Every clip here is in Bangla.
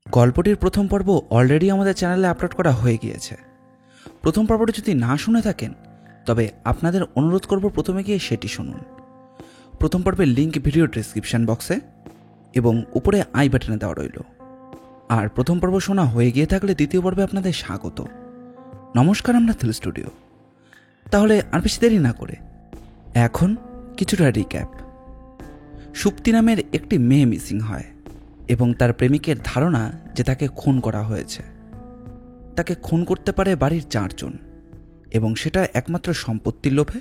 গল্পটির প্রথম পর্ব অলরেডি আমাদের চ্যানেলে আপলোড করা হয়ে গিয়েছে। প্রথম পর্বটি যদি না শুনে থাকেন তবে আপনাদের অনুরোধ করব প্রথমে গিয়ে সেটি শুনুন। প্রথম পর্বের লিঙ্ক ভিডিও ডেসক্রিপশন বক্সে এবং উপরে আই বাটনে দেওয়া রইল। আর প্রথম পর্ব শোনা হয়ে গিয়ে থাকলে দ্বিতীয় পর্বে আপনাদের স্বাগত। নমস্কার, আমরা থ্রিল স্টুডিও। তাহলে আর বেশি দেরি না করে এখন কিছুটা রিক্যাপ। সুপ্তি নামের একটি মেয়ে মিসিং হয় এবং তার প্রেমিকের ধারণা যে তাকে খুন করা হয়েছে। তাকে খুন করতে পারে বাড়ির 4 জন এবং সেটা একমাত্র সম্পত্তির লোভে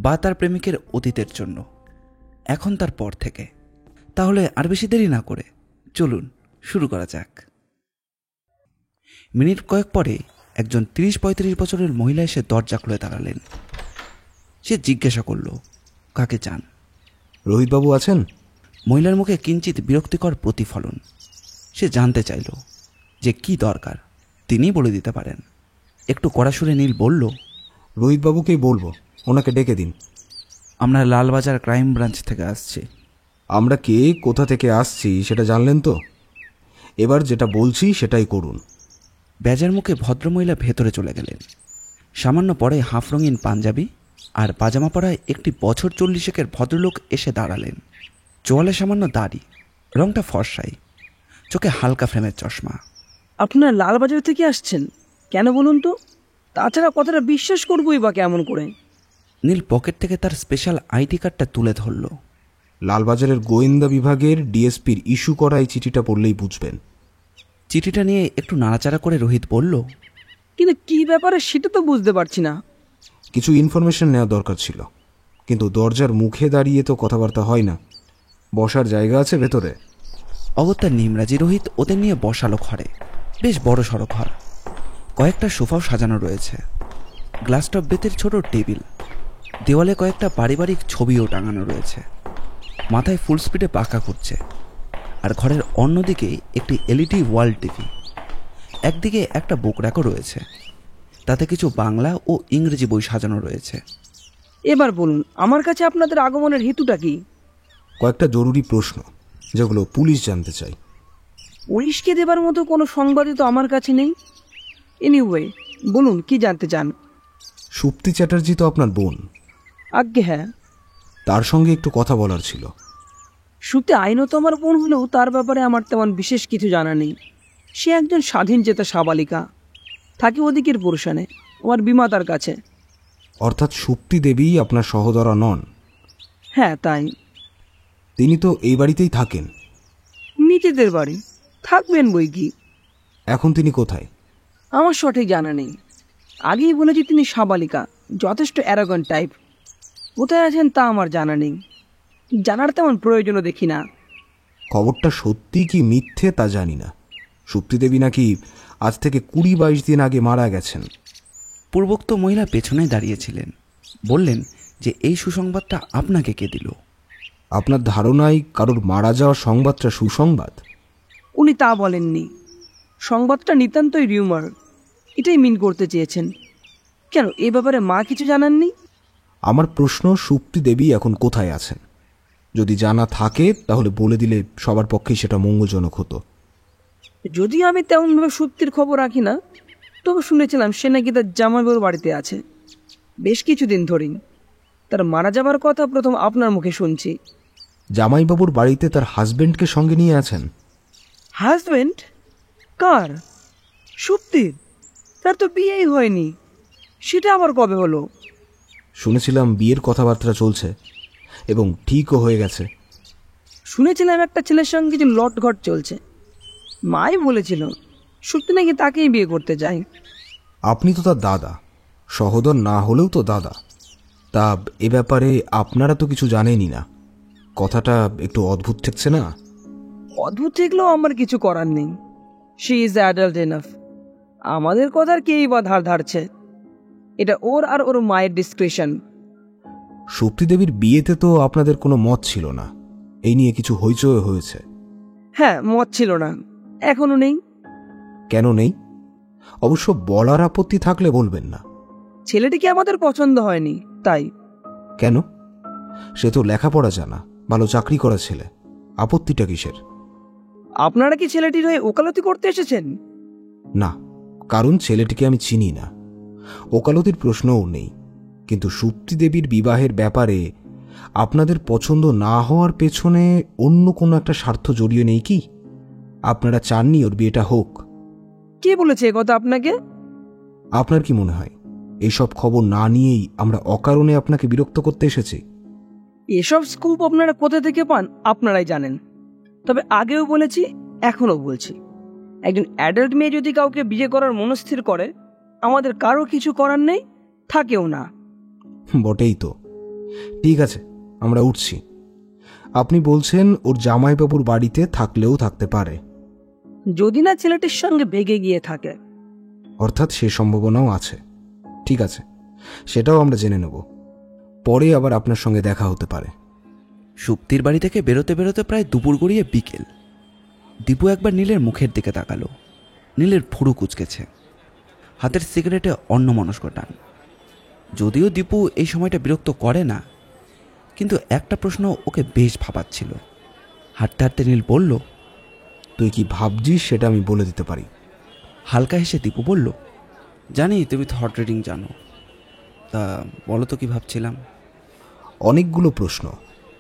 বা তার প্রেমিকের অতীতের জন্য। এখন তার পর থেকে। তাহলে আর বেশি দেরি না করে চলুন শুরু করা যাক। মিনিট কয়েক পরে একজন 30-35 বছরের মহিলা এসে দরজা খুলে দাঁড়ালেন। সে জিজ্ঞাসা করল, কাকে চান? রোহিতবাবু আছেন? মহিলার মুখে কিঞ্চিত বিরক্তিকর প্রতিফলন। সে জানতে চাইল যে কি দরকার। তিনি বলে দিতে পারেন। একটু কড়া সুরে নীল বলল, রোহিতবাবুকেই বলবো, ওনাকে ডেকে দিন। আমরা লালবাজার ক্রাইম ব্রাঞ্চ থেকে আসছি। আমরা কে, কোথা থেকে আসছি সেটা জানলেন তো? এবার যেটা বলছি সেটাই করুন। ব্যাজের মুখে ভদ্রমহিলা ভেতরে চলে গেলেন। সামান্য পরে হাফ রঙিন পাঞ্জাবি আর পাজামা পরায় একটি বছর 40-এর ভদ্রলোক এসে দাঁড়ালেন। চোয়ালে সামান্য দাড়ি, রংটা ফর্সাই, চোখে হালকা ফ্রেমের চশমা। আপনারা লালবাজার থেকে আসছেন কেন বলুন তো? তাছাড়া কথাটা বিশ্বাস করবোই বা কেমন করে? নীল পকেট থেকে তার স্পেশাল আইডি কার্ডটা তুলে ধরল। লালবাজারের গোয়েন্দা বিভাগের ডিএসপির ইস্যু করা এই চিঠিটা পড়লেই বুঝবেন। চিঠিটা নিয়ে একটু নাড়াচাড়া করে রোহিত বলল, কিন্তু কি ব্যাপারে সেটা তো বুঝতে পারছি না। কিছু ইনফরমেশন নেওয়া দরকার ছিল, কিন্তু দরজার মুখে দাঁড়িয়ে তো কথাবার্তা হয় না। বসার জায়গা আছে ভেতরে? অগত্যা নিমরাজি রোহিত ওদের নিয়ে বসালো ঘরে। বেশ বড় সড়ো ঘর। কয়েকটা সোফাও সাজানো রয়েছে। গ্লাস টপ বেতের ছোট টেবিল। দেওয়ালে কয়েকটা পারিবারিক ছবিও টাঙানো রয়েছে। মাথায় ফুল স্পিডে পাখা করছে। আর ঘরের অন্যদিকে একটি এলইডি ওয়াল টিভি। একদিকে একটা বুক র্যাকও রয়েছে, তাতে কিছু বাংলা ও ইংরেজি বই সাজানো রয়েছে। এবার বলুন, আমার কাছে আপনাদের আগমনের হেতুটা কি? কয়েকটা জরুরি প্রশ্ন যেগুলো পুলিশ জানতে চাই। পুলিশকে দেবার মতো কোনো সংবাদই তো আমার কাছে নেই। এনিওয়ে, বলুন কি জানতে চান? সুপ্তি চ্যাটার্জি তো আপনার বোন? আজ্ঞে হ্যাঁ। তার সঙ্গে একটু কথা বলার ছিল। সুপ্তি আইনত আমার বোন হলেও তার ব্যাপারে আমার তেমন বিশেষ কিছু জানা নেই। সে একজন স্বাধীনচেতা সাবালিকা, থাকে ওদিকের পুরুষানে, আমার বিমাতার কাছে। অর্থাৎ সুপ্তি দেবী আপনার সহোদরা নন? হ্যাঁ তাই। তিনি তো এই বাড়িতেই থাকেন? নিজেদের বাড়ি, থাকবেন বই কি। এখন তিনি কোথায়? আমার সঠিক জানা নেই। আগেই বলেছি তিনি সাবালিকা, যথেষ্ট অ্যারোগান্ট টাইপ। কোথায় আছেন তা আমার জানা নেই, জানার তেমন প্রয়োজনও দেখি না। খবরটা সত্যি কি মিথ্যে তা জানি না। সুপ্তি দেবী নাকি আজ থেকে 20-22 দিন আগে মারা গেছেন। পূর্বোক্ত মহিলা পেছনে দাঁড়িয়েছিলেন। বললেন যে এই সুসংবাদটা আপনাকে কে দিল? আপনার ধারণায় কারোর মারা যাওয়ার সংবাদটা সুসংবাদ? উনি তা বলেননি। সংবাদটা নিতান্তই রিউমার, এটাই মিন করতে চেয়েছেন। কেন, এ ব্যাপারে মা কিছু জানাননি? আমার প্রশ্ন, সুপ্তি দেবী এখন কোথায় আছেন? যদি জানা থাকে তাহলে বলে দিলে সবার পক্ষেই সেটা মঙ্গলজনক হতো। যদিও আমি তেমনভাবে সত্যির খবর রাখি না, তবে শুনেছিলাম সে নাকি তার জামাইবাবুর বাড়িতে আছে বেশ কিছুদিন ধরেই। তার মারা যাবার কথা প্রথম আপনার মুখে শুনছি। জামাইবাবুর বাড়িতে তার হাজবেন্ডকে সঙ্গে নিয়ে আছেন? হাজবেন্ড? কার? সুপ্তির? তার তো বিয়েই হয়নি। সেটা আবার কবে হলো? শুনেছিলাম বিয়ের কথাবার্তা চলছে এবং ঠিকও হয়ে গেছে। শুনেছিলাম একটা ছেলের সঙ্গে কিছু লটঘট চলছে। মাই বলেছিল সুপ্তি নাকি তাকেই বিয়ে করতে চায়। আপনি তো তার দাদা, সহোদর না হলেও তো দাদা। তা এ ব্যাপারে আপনারা তো কিছু জানেনই না। কথাটা একটু অদ্ভুত ঠেকছে না? অদ্ভুত থাকলেও আমার কিছু করার নেই। She is adult enough. আমাদের কথার কেই বা ধার ধারছে? এটা ওর আর ওর মায়ের ডিসক্রিপশন। সুপ্তি দেবীর বিয়েতে তো আপনাদের কোনো মত ছিল না, এই নিয়ে কিছু হইচই হয়েছে? হ্যাঁ, মত ছিল না, এখনো নেই। কেন নেই? অবশ্য বলার আপত্তি থাকলে বলবেন না। ছেলেটিকে আমাদের পছন্দ হয়নি, তাই। কেন? সে তো লেখাপড়া জানা, ভালো চাকরি করা ছেলে। আপত্তিটা কিসের? আপনারা কি ছেলেটির হয়ে ওকালতি করতে এসেছেন? না, কারণ ছেলেটিকে আমি চিনি না, ওকালতির প্রশ্নও নেই। কিন্তু সুপ্তি দেবীর বিবাহের ব্যাপারে আপনাদের পছন্দ না হওয়ার পেছনে অন্য কোনো একটা স্বার্থ জড়িয়ে নেই কি? আপনারা চাননি ওর বিয়েটা হোক? কে বলেছে এ কথা আপনাকে? আপনার কি মনে হয় এইসব খবর না নিয়েই আমরা অকারণে আপনাকে বিরক্ত করতে এসেছি? এসব স্কুপ আপনারা কোথা থেকে পান আপনারাই জানেন। তবে আগেও বলেছি, এখনো বলছি, একজন অ্যাডাল্ট মেয়ে যদি কাউকে বিয়ে করার মনস্থির করে, আমাদের কারো কিছু করার নেই, থাকেও না। বটেই তো। ঠিক আছে, আমরা উঠছি। আপনি বলছেন ওর জামাইবাবুর বাড়িতে থাকলেও থাকতে পারে, যদি না ছেলেটির সঙ্গে বেগে গিয়ে থাকে। অর্থাৎ সে সম্ভাবনাও আছে। ঠিক আছে, সেটাও আমরা জেনে নেব। পরে আবার আপনার সঙ্গে দেখা হতে পারে। সুপ্তির বাড়ি থেকে বেরোতে বেরোতে প্রায় দুপুর গড়িয়ে বিকেল। দীপু একবার নীলের মুখের দিকে তাকালো। নীলের ভুরু কুঁচকেছে, হাতের সিগারেটে অন্যমনস্ক টান। যদিও দীপু এই সময়টা বিরক্ত করে না, কিন্তু একটা প্রশ্ন ওকে বেশ ভাবাচ্ছিল। হাঁটতে হাঁটতে নীল বলল, তুই কি ভাবছিস সেটা আমি বলে দিতে পারি। হালকা হেসে দীপু বলল, জানি তুমি থট রিডিং জানো, তা বলো তো কি ভাবছিলাম। অনেকগুলো প্রশ্ন,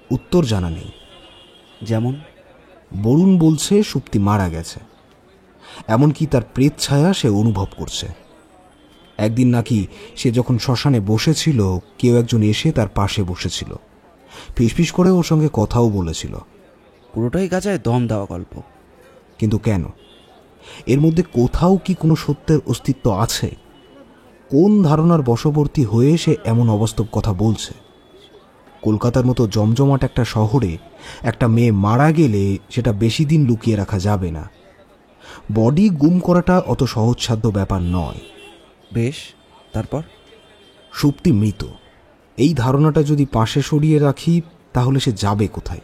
উত্তর জানা নেই। যেমন? বরুণ বলছে সুপ্তি মারা গেছে, এমনকি তার প্রেত ছায়া সে অনুভব করছে। একদিন নাকি সে যখন শ্মশানে বসেছিল, কেউ একজন এসে তার পাশে বসেছিল, ফিসফিস করে ওর সঙ্গে কথাও বলেছিল। পুরোটাই গাজায় দম দেওয়া গল্প। কিন্তু কেন? এর মধ্যে কোথাও কি কোনো সত্যের অস্তিত্ব আছে? কোন ধারণার বশবর্তী হয়ে সে এমন অবাস্তব কথা বলছে? কলকাতার মতো জমজমাট একটা শহরে একটা মেয়ে মারা গেলে সেটা বেশি দিন লুকিয়ে রাখা যাবে না। বডি গুম করাটা অত সহজসাধ্য ব্যাপার নয়। বেশ, তারপর? সুপ্তি মৃত, এই ধারণাটা যদি পাশে সরিয়ে রাখি, তাহলে সে যাবে কোথায়?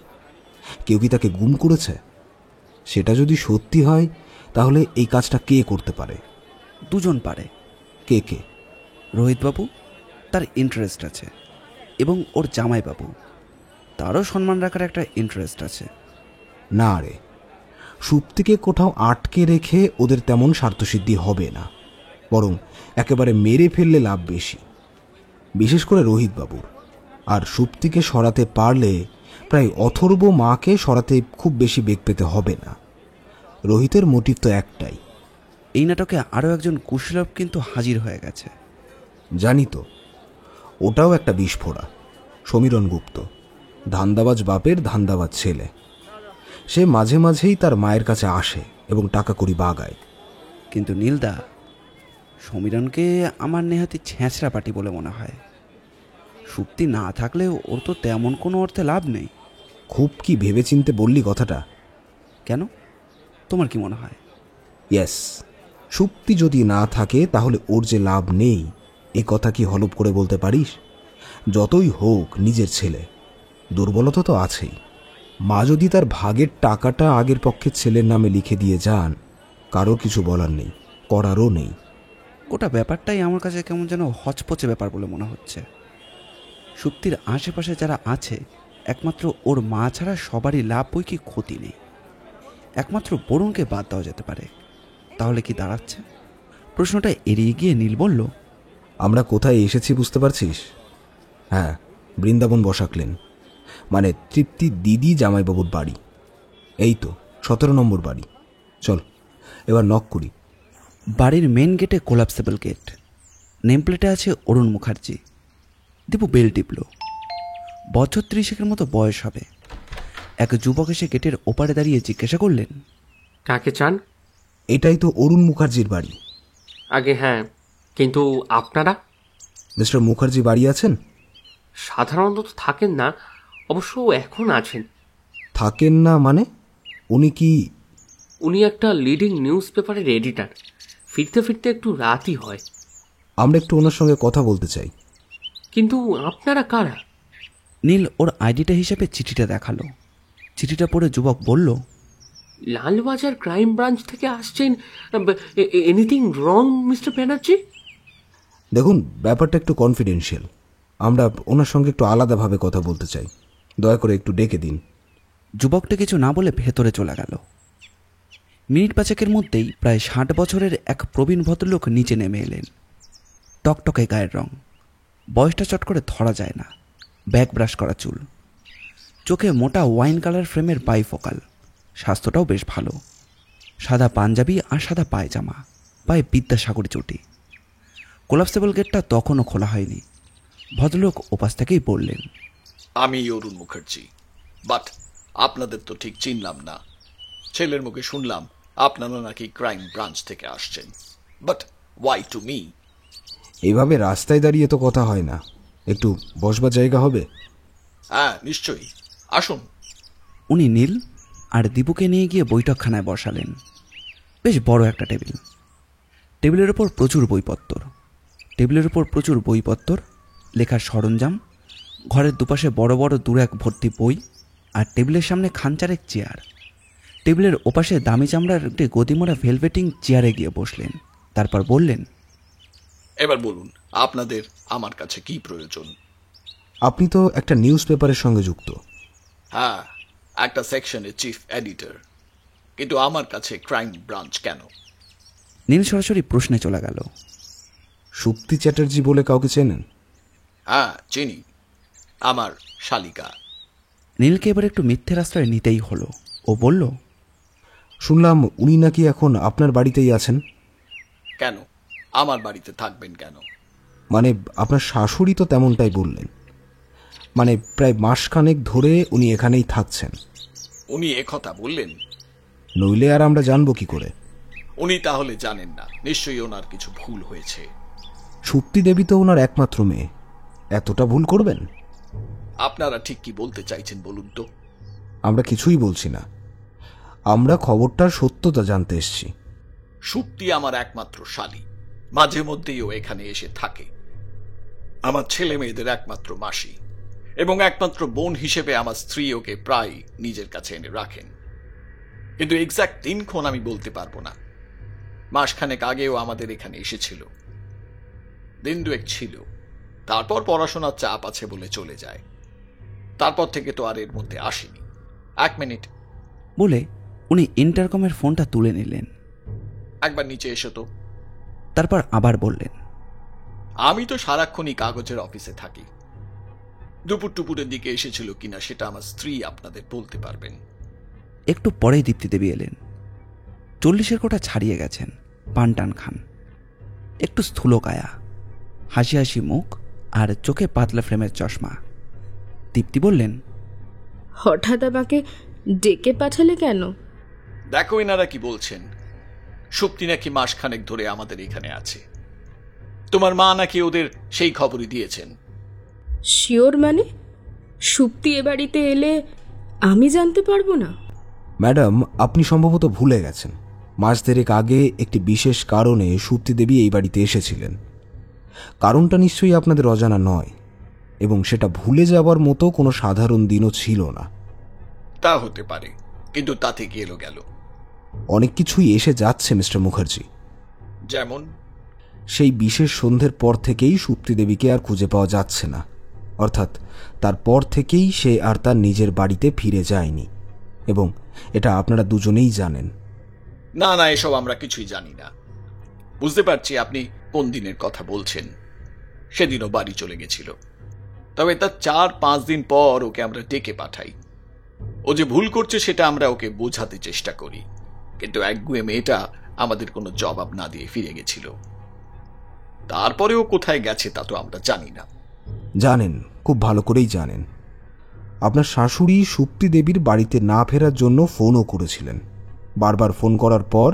কেউ কি তাকে গুম করেছে? সেটা যদি সত্যি হয়, তাহলে এই কাজটা কে করতে পারে? দুজন পারে। কে কে? রোহিতবাবু, তার ইন্টারেস্ট আছে, এবং ওর জামাইবাবু, তারও সম্মান রাখার একটা ইন্টারেস্ট আছে। না রে, সুপ্তিকে কোথাও আটকে রেখে ওদের তেমন স্বার্থসিদ্ধি হবে না, বরং একেবারে মেরে ফেললে লাভ বেশি, বিশেষ করে রোহিতবাবুর। আর সুপ্তিকে সরাতে পারলে প্রায় অথর্ব মাকে সরাতে খুব বেশি বেগ পেতে হবে না। রোহিতের মোটিভ তো একটাই। এই নাটকে আরও একজন কুশলভ কিন্তু হাজির হয়ে গেছে। জানি তো, ওটাও একটা বিস্ফোরা। সমীরণ গুপ্ত, ধান্দাবাজ বাপের ধান্দাবাজ ছেলে। সে মাঝে মাঝেই তার মায়ের কাছে আসে এবং টাকা কড়ি বাগায়। কিন্তু নীলদা, সমীরণকে আমার নেহাতি ছেঁচড়া পাটি বলে মনে হয়। সুপ্তি না থাকলেও ওর তো তেমন কোনো অর্থে লাভ নেই। খুব কি ভেবেচিন্তে বললি কথাটা? কেন, তোমার কি মনে হয়? ইয়েস, সুপ্তি যদি না থাকে তাহলে ওর যে লাভ নেই, এ কথা কি হলপ করে বলতে পারিস? যতই হোক নিজের ছেলে, দুর্বলতা তো আছেই। মা যদি তার ভাগের টাকাটা আগের পক্ষের ছেলের নামে লিখে দিয়ে যান, কারো কিছু বলার নেই, করারও নেই। গোটা ব্যাপারটাই আমার কাছে কেমন যেন হচপচে ব্যাপার বলে মনে হচ্ছে। সুপ্তির আশেপাশে যারা আছে, একমাত্র ওর মা ছাড়া সবারই লাভ বই কি ক্ষতি নেই। একমাত্র বরুণকে বাদ দেওয়া যেতে পারে। তাহলে কি দাঁড়াচ্ছে? প্রশ্নটা এড়িয়ে গিয়ে নীল বলল, আমরা কোথায় এসেছি বুঝতে পারছিস? হ্যাঁ, বৃন্দাবন বসাকলেন, মানে তৃপ্তি দিদি জামাইবাবুর বাড়ি। এই তো 17 নম্বর বাড়ি। চল এবার নক করি। বাড়ির মেন গেটে কোলাপসেবল গেট, নেম প্লেটে আছে অরুণ মুখার্জি। দীপু বেল টিপল। বছর 30 মতো বয়স হবে। এক যুবক এসে গেটের ওপারে দাঁড়িয়ে জিজ্ঞাসা করলেন, কাকে চান? এটাই তো অরুণ মুখার্জির বাড়ি। আগে হ্যাঁ, কিন্তু আপনারা? মিস্টার মুখার্জি বাড়ি আছেন? সাধারণত থাকেন না, অবশ্য এখন আছেন। থাকেন না মানে? উনি কি? উনি একটা লিডিং নিউজ পেপারের এডিটার। ফিরতে ফিরতে একটু রাতই হয়। আমরা একটু ওনার সঙ্গে কথা বলতে চাই। কিন্তু আপনারা কারা? নীল ওর আইডিটা হিসেবে চিঠিটা দেখালো। চিঠিটা পড়ে যুবক বলল, লালবাজার ক্রাইম ব্রাঞ্চ থেকে আসছেন। Anything wrong mister Banerjee? দেখুন, ব্যাপারটা একটু কনফিডেন্সিয়াল। আমরা ওনার সঙ্গে একটু আলাদাভাবে কথা বলতে চাই, দয়া করে একটু ডেকে দিন। যুবকটা কিছু না বলে ভেতরে চলে গেল। মিনিট পাঁচেকের মধ্যেই প্রায় 60 বছরের এক প্রবীণ ভদ্রলোক নিচে নেমে এলেন। টকটকে গায়ের রং, বয়সটা চট করে ধরা যায় না, ব্যাক ব্রাশ করা চুল, চোখে মোটা ওয়াইন কালার ফ্রেমের বাইফোকাল, স্বাস্থ্যটাও বেশ ভালো, সাদা পাঞ্জাবি আর সাদা পায়জামা, পায়ে বিদ্যাসাগর চটি। কোলাপসেবল গেটটা তখনও খোলা হয়নি। ভদ্রলোক ওপাশ থেকেই বললেন, আমি অরুণ মুখার্জি, বাট আপনাদের তো ঠিক চিনলাম না। ছেলের মুখে শুনলাম আপনারা নাকি ক্রাইম ব্রাঞ্চ থেকে আসছেন, বাট ওয়াই টু মি? এইভাবে রাস্তায় দাঁড়িয়ে তো কথা হয় না, একটু বসবার জায়গা হবে? হ্যাঁ নিশ্চয়ই, আসুন। উনি নীল আর দীপুকে নিয়ে গিয়ে বৈঠকখানায় বসালেন। বেশ বড় একটা টেবিল, টেবিলের ওপর প্রচুর বইপত্তর, লেখার সরঞ্জাম, ঘরের দুপাশে বড় বড় দুরাক ভর্তি বই, আর টেবিলের সামনে খানচারেক চেয়ার। টেবিলের ওপাশে দামি চামড়ার একটি গদিমরা ভেলভেটিং চেয়ারে গিয়ে বসলেন। তারপর বললেন, এবার বলুন আপনাদের আমার কাছে কি প্রয়োজন? আপনি তো একটা নিউজ পেপারের সঙ্গে যুক্ত। হ্যাঁ, একটা সেকশনের চিফ এডিটর, কিন্তু আমার কাছে ক্রাইম ব্রাঞ্চ কেন? নীল সরাসরি প্রশ্নে চলে গেল। সুপ্তি চ্যাটার্জি বলে কাউকে চেনেন? হ্যাঁ চিনি, আমার শালিকা। নীলকে এবার একটু মিথ্যের আশ্রয় নিতেই হলো। ও বলল, শুনলাম উনি নাকি এখন আপনার বাড়িতেই আছেন। কেন আমার বাড়িতে থাকবেন কেন? মানে আপনার শাশুড়ি তো তেমনটাই বললেন। মানে প্রায় মাসখানেক ধরে উনি এখানেই থাকছেন। উনি একথা বললেন? নইলে আর আমরা জানবো কি করে? উনি তাহলে জানেন না, নিশ্চয়ই ওনার কিছু ভুল হয়েছে। সুপ্তি দেবী তো ওনার একমাত্র মেয়ে, এতটা ভুল করবেন? আপনারা ঠিক কি বলতে চাইছেন বলুন তো? আমরা কিছুই বলছি না, আমরা খবরটার সত্যতা জানতে এসেছি। সুপ্তি আমার একমাত্র শালী, মাঝে মধ্যেই ও এখানে এসে থাকে। আমার ছেলে মেয়েদের একমাত্র মাসি এবং একমাত্র বোন হিসেবে আমার স্ত্রী ওকে প্রায় নিজের কাছে এনে রাখেন, কিন্তু এক্সাক্ট দিনক্ষণ আমি বলতে পারবো না। মাসখানেক আগেও আমাদের এখানে এসেছিল, দিন দুয়েক ছিল, তারপর পড়াশোনার চাপ আছে বলে চলে যায়। তারপর থেকে তো আর এর মধ্যে আসেনি। 1 মিনিট বলে উনি ইন্টারকমের ফোনটা তুলে নিলেন। একবার নিচে এসো তো। তারপর আবার বললেন, আমি তো সারাক্ষণই কাগজের অফিসে থাকি। দুপুর টুপুরের দিকে এসেছিল কিনা সেটা আমার স্ত্রী আপনাদের বলতে পারবেন। একটু পরেই দীপ্তি দেবী এলেন। 40-এর কোটা ছাড়িয়ে গেছেন, পান টান খান, একটু স্থূলকায়া, হাসি হাসি মুখ আর চোখে পাতলা ফ্রেমের চশমা। দীপ্তি বললেন, হঠাৎ আমাকে ডেকে পাঠালে কেন? দেখো এনারা কি বলছেন। সুপ্তি নাকি মাসখানেক ধরে আমাদের এখানে আছে। তোমার মা নাকি ওদের সেই খবরই দিয়েছেন। শিওর মানে? সুপ্তি এ বাড়িতে এলে আমি জানতে পারবো না? ম্যাডাম, আপনি সম্ভবত ভুলে গেছেন, মাস দেড়েক আগে একটি বিশেষ কারণে সুপ্তি দেবী এই বাড়িতে এসেছিলেন। কারণটা নিশ্চয়ই আপনাদের অজানা নয়, এবং সেটা ভুলে যাবার মতো কোনো সাধারণ দিনও ছিল না। তা হতে পারে, কিন্তু তাতে কি এলো গেল? অনেক কিছুই এসে যাচ্ছে মিস্টার মুখার্জি। যেমন? সেই বিশেষ সন্ধ্যের পর থেকেই সুপ্তি দেবীকে আর খুঁজে পাওয়া যাচ্ছে না, অর্থাৎ তারপর থেকেই সে আর তার নিজের বাড়িতে ফিরে যায়নি, এবং এটা আপনারা দুজনেই জানেন। না না, এসব আমরা কিছুই জানি না। বুঝতে পারছি আপনি কোন দিনের কথা বলছেন। সেদিনও বাড়ি চলে গেছিল, তবে তার 4-5 দিন পর ওকে আমরা ডেকে পাঠাই। ও যে ভুল করছে সেটা আমরা ওকে বোঝাতে চেষ্টা করি, কিন্তু একগুয়ে মেয়েটা আমাদের কোনো জবাব না দিয়ে ফিরে গেছিল। তারপরেও কোথায় গেছে তা তো আমরা জানি না। জানেন, খুব ভালো করেই জানেন। আপনার শাশুড়ি সুপ্তি দেবীর বাড়িতে না ফেরার জন্য ফোনও করেছিলেন। বারবার ফোন করার পর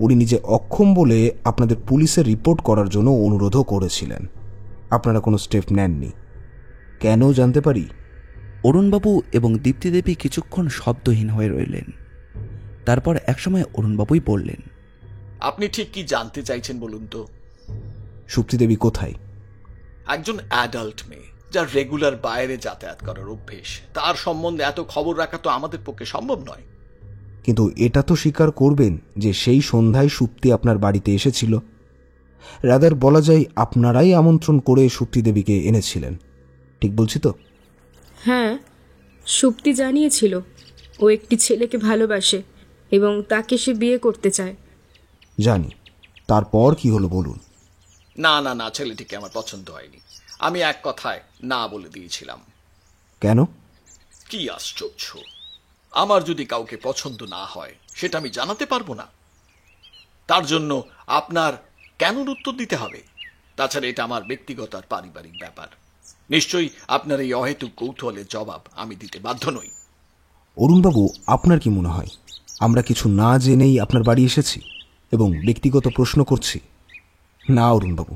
উনি নিজে অক্ষম বলে আপনাদের পুলিশে রিপোর্ট করার জন্য অনুরোধও করেছিলেন। আপনারা কোনো স্টেপ নেননি কেন জানতে পারি? অরুণবাবু এবং দীপ্তি দেবী কিছুক্ষণ শব্দহীন হয়ে রইলেন। তারপর একসময় অরুণবাবুই বললেন, আপনি ঠিক কি জানতে চাইছেন বলুন তো? সুপ্তি দেবী কোথায়? একজন অ্যাডাল্ট মেয়ে যার রেগুলার বাইরে যাতায়াত করার অভ্যেস, তার সম্বন্ধে এত খবর রাখা তো আমাদের পক্ষে সম্ভব নয়। কিন্তু এটা তো স্বীকার করবেন যে সেই সন্ধ্যায় সুপ্তি আপনার বাড়িতে এসেছিল। রাদার বলা যায় আপনারাই আমন্ত্রণ করে সুপ্তি দেবীকে এনেছিলেন, ঠিক বলছি তো? হ্যাঁ, সুপ্তি জানিয়েছিল ও একটি ছেলেকে ভালোবাসে এবং তাকে সে বিয়ে করতে চায়। জানি, তারপর কি হলো বলুন। না না না, ছেলেটিকে আমার পছন্দ হয়নি। আমি এক কথায় না বলে দিয়েছিলাম। কেন? কি আশ্চর্য! আমার যদি কাউকে পছন্দ না হয় সেটা আমি জানাতে পারবো না? তার জন্য আপনার কেন উত্তর দিতে হবে? তাছাড়া এটা আমার ব্যক্তিগত আর পারিবারিক ব্যাপার। নিশ্চয়ই আপনার এই অহেতুক কৌতূহলের জবাব আমি দিতে বাধ্য নই। অরুণবাবু, আপনার কি মনে হয় আমরা কিছু না জেনেই আপনার বাড়ি এসেছি এবং ব্যক্তিগত প্রশ্ন করছি? না অরুণবাবু,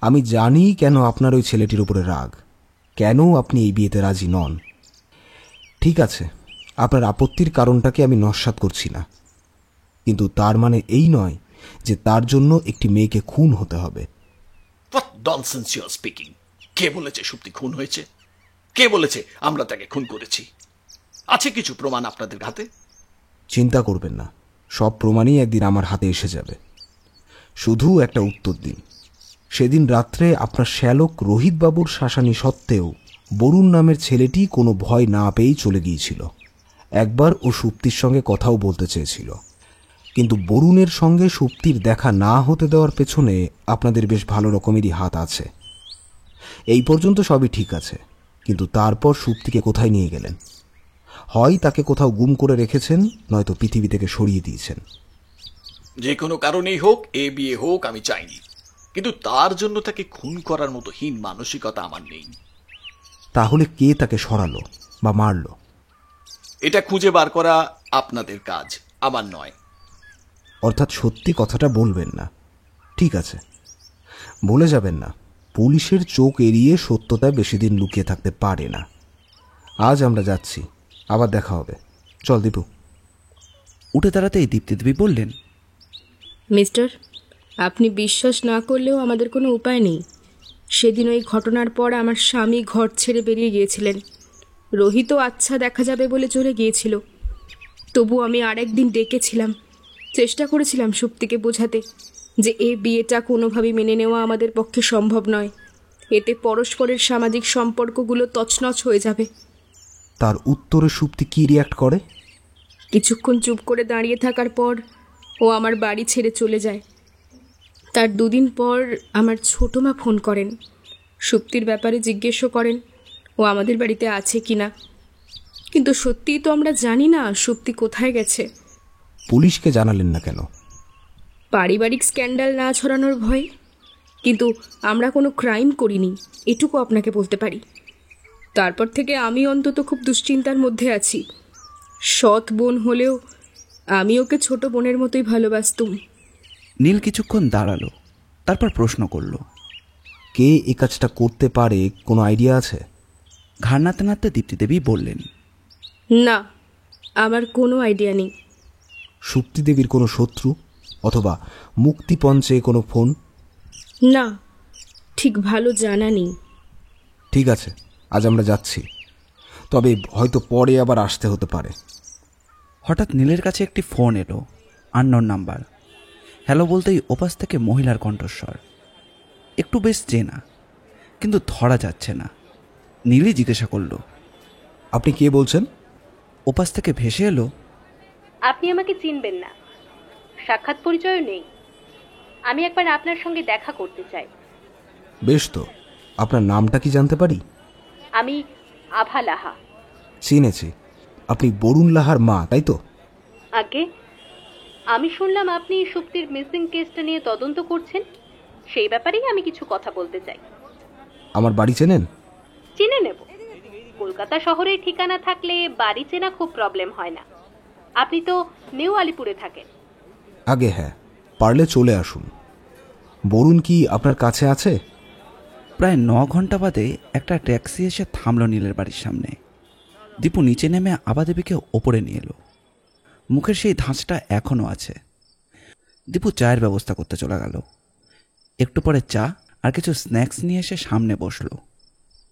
আমি জানি কেন আপনার ওই ছেলেটির উপরে রাগ, কেন আপনি এই বিয়েতে রাজি নন। ঠিক আছে, আপনার আপত্তির কারণটাকে আমি নস্যাৎ করছি না, কিন্তু তার মানে এই নয় যে তার জন্য একটি মেয়েকে খুন হতে হবে। What nonsense you are speaking! কে বলেছে সুপ্তি খুন হয়েছে? কে বলেছে আমরা তাকে খুন করেছি? আছে কিছু প্রমাণ আপনাদের হাতে? চিন্তা করবেন না, সব প্রমাণই একদিন আমার হাতে এসে যাবে। শুধু একটা উত্তর দিন, সেদিন রাত্রে আপনার শ্যালক রোহিতবাবুর শাসানি সত্ত্বেও বরুণ নামের ছেলেটি কোনো ভয় না পেয়েই চলে গিয়েছিল। একবার ও সুপ্তির সঙ্গে কথাও বলতে চেয়েছিল, কিন্তু বরুণের সঙ্গে সুপ্তির দেখা না হতে দেওয়ার পেছনে আপনাদের বেশ ভালো রকমেরই হাত আছে। এই পর্যন্ত সবই ঠিক আছে, কিন্তু তারপর সুপ্তিকে কোথায় নিয়ে গেলেন? হয় তাকে কোথাও গুম করে রেখেছেন, নয়তো পৃথিবী থেকে সরিয়ে দিয়েছেন। যে কোনো কারণেই হোক, এ বিয়ে হোক, আমি চাইনি, কিন্তু তার জন্য তাকে খুন করার মতো হীন মানসিকতা আমার নেই। তাহলে কে তাকে সরালো বা মারল? এটা খুঁজে বার করা আপনাদের কাজ, আমার নয়। অর্থাৎ সত্যি কথাটা বলবেন না? ঠিক আছে, বলে যাবেন না। পুলিশের চোখ এড়িয়ে সত্যতায় বেশি দিন লুকিয়ে থাকতে পারে না। আজ আমরা যাচ্ছি, আবার দেখা হবে। চল দীপু। উঠে দাঁড়াতেই দীপ্তিদেবী বললেন, মিস্টার, আপনি বিশ্বাস না করলেও আমাদের কোনো উপায় নেই। সেদিন ওই ঘটনার পর আমার স্বামী ঘর ছেড়ে বেরিয়ে গিয়েছিলেন। রোহিতও আচ্ছা দেখা যাবে বলে চলে গিয়েছিল। তবু আমি আরেকদিন ডেকেছিলাম, চেষ্টা করেছিলাম সুপ্তিকে বোঝাতে যে এ বিয়েটা কোনোভাবেই মেনে নেওয়া আমাদের পক্ষে সম্ভব নয়। এতে পরস্পরের সামাজিক সম্পর্কগুলো তছনছ হয়ে যাবে। তার উত্তরে সুপ্তি কি রিয়াক্ট করে? কিছুক্ষণ চুপ করে দাঁড়িয়ে থাকার পর ও আমার বাড়ি ছেড়ে চলে যায়। তার দুদিন পর আমার ছোটো মা ফোন করেন, সুপ্তির ব্যাপারে জিজ্ঞেসও করেন ও আমাদের বাড়িতে আছে কি না। কিন্তু সত্যিই তো আমরা জানি না সুপ্তি কোথায় গেছে। পুলিশকে জানালেন না কেন? পারিবারিক স্ক্যান্ডাল না ছড়ানোর ভয়। কিন্তু আমরা কোনো ক্রাইম করিনি, এটুকু আপনাকে বলতে পারি। তারপর থেকে আমি অন্তত খুব দুশ্চিন্তার মধ্যে আছি। সৎ বোন হলেও আমি ওকে ছোট বোনের মতোই ভালোবাসতুম। নীল কিছুক্ষণ দাঁড়ালো, তারপর প্রশ্ন করল, কে এই কাজটা করতে পারে, কোনো আইডিয়া আছে? ঘাড় নাড়তে নাড়তে দীপ্তিদেবী বললেন, না, আমার কোনো আইডিয়া নেই। সুপ্তি দেবীর কোনো শত্রু অথবা মুক্তিপঞ্চে কোনো ফোন? না, ঠিক ভালো জানা নেই। ঠিক আছে, আজ আমরা যাচ্ছি, তবে হয়তো পরে আবার আসতে হতে পারে। হঠাৎ নীলের কাছে একটি ফোন এলো, আননোন নাম্বার। হ্যালো বলতেই ওপাশ থেকে মহিলার কণ্ঠস্বর, একটু বেশ চেনা, কিন্তু ধরা যাচ্ছে না। নীলই জিজ্ঞাসা করল, আপনি কে বলছেন? ওপাশ থেকে ভেসে এলো, আপনি আমাকে চিনবেন না, সাক্ষাৎ পরিচয়ও নেই। আমি একবার আপনার সঙ্গে দেখা করতে চাই। বেশ, তো আপনার নামটা কি জানতে পারি? আমি আভা লাহা। চিনেছি, আপনি বরুণ লাহার মা, তাই তো? আগে আমি শুনলাম আপনি সুপ্তির মিসিং কেসটা নিয়ে তদন্ত করছেন। সেই ব্যাপারেই আমি কিছু কথা বলতে চাই। আমার বাড়ি চেনেন? চিনে নেব। কলকাতা শহরে ঠিকানা থাকলে বাড়ি চেনা খুব প্রবলেম হয় না। আপনি তো নিউ আলিপুরে থাকেন। আগে হ্যাঁ, পারলে চলে আসুন। বরুণ কি আপনার কাছে আছে? প্রায় 9 ঘন্টা বাদে একটা ট্যাক্সি এসে থামল নীলের বাড়ির সামনে। দীপু নিচে নেমে আবাদেবীকে ওপরে নিয়ে এলো। মুখের সেই ধাঁচটা এখনও আছে। দীপু চায়ের ব্যবস্থা করতে চলে গেল। একটু পরে চা আর কিছু স্ন্যাক্স নিয়ে এসে সামনে বসলো।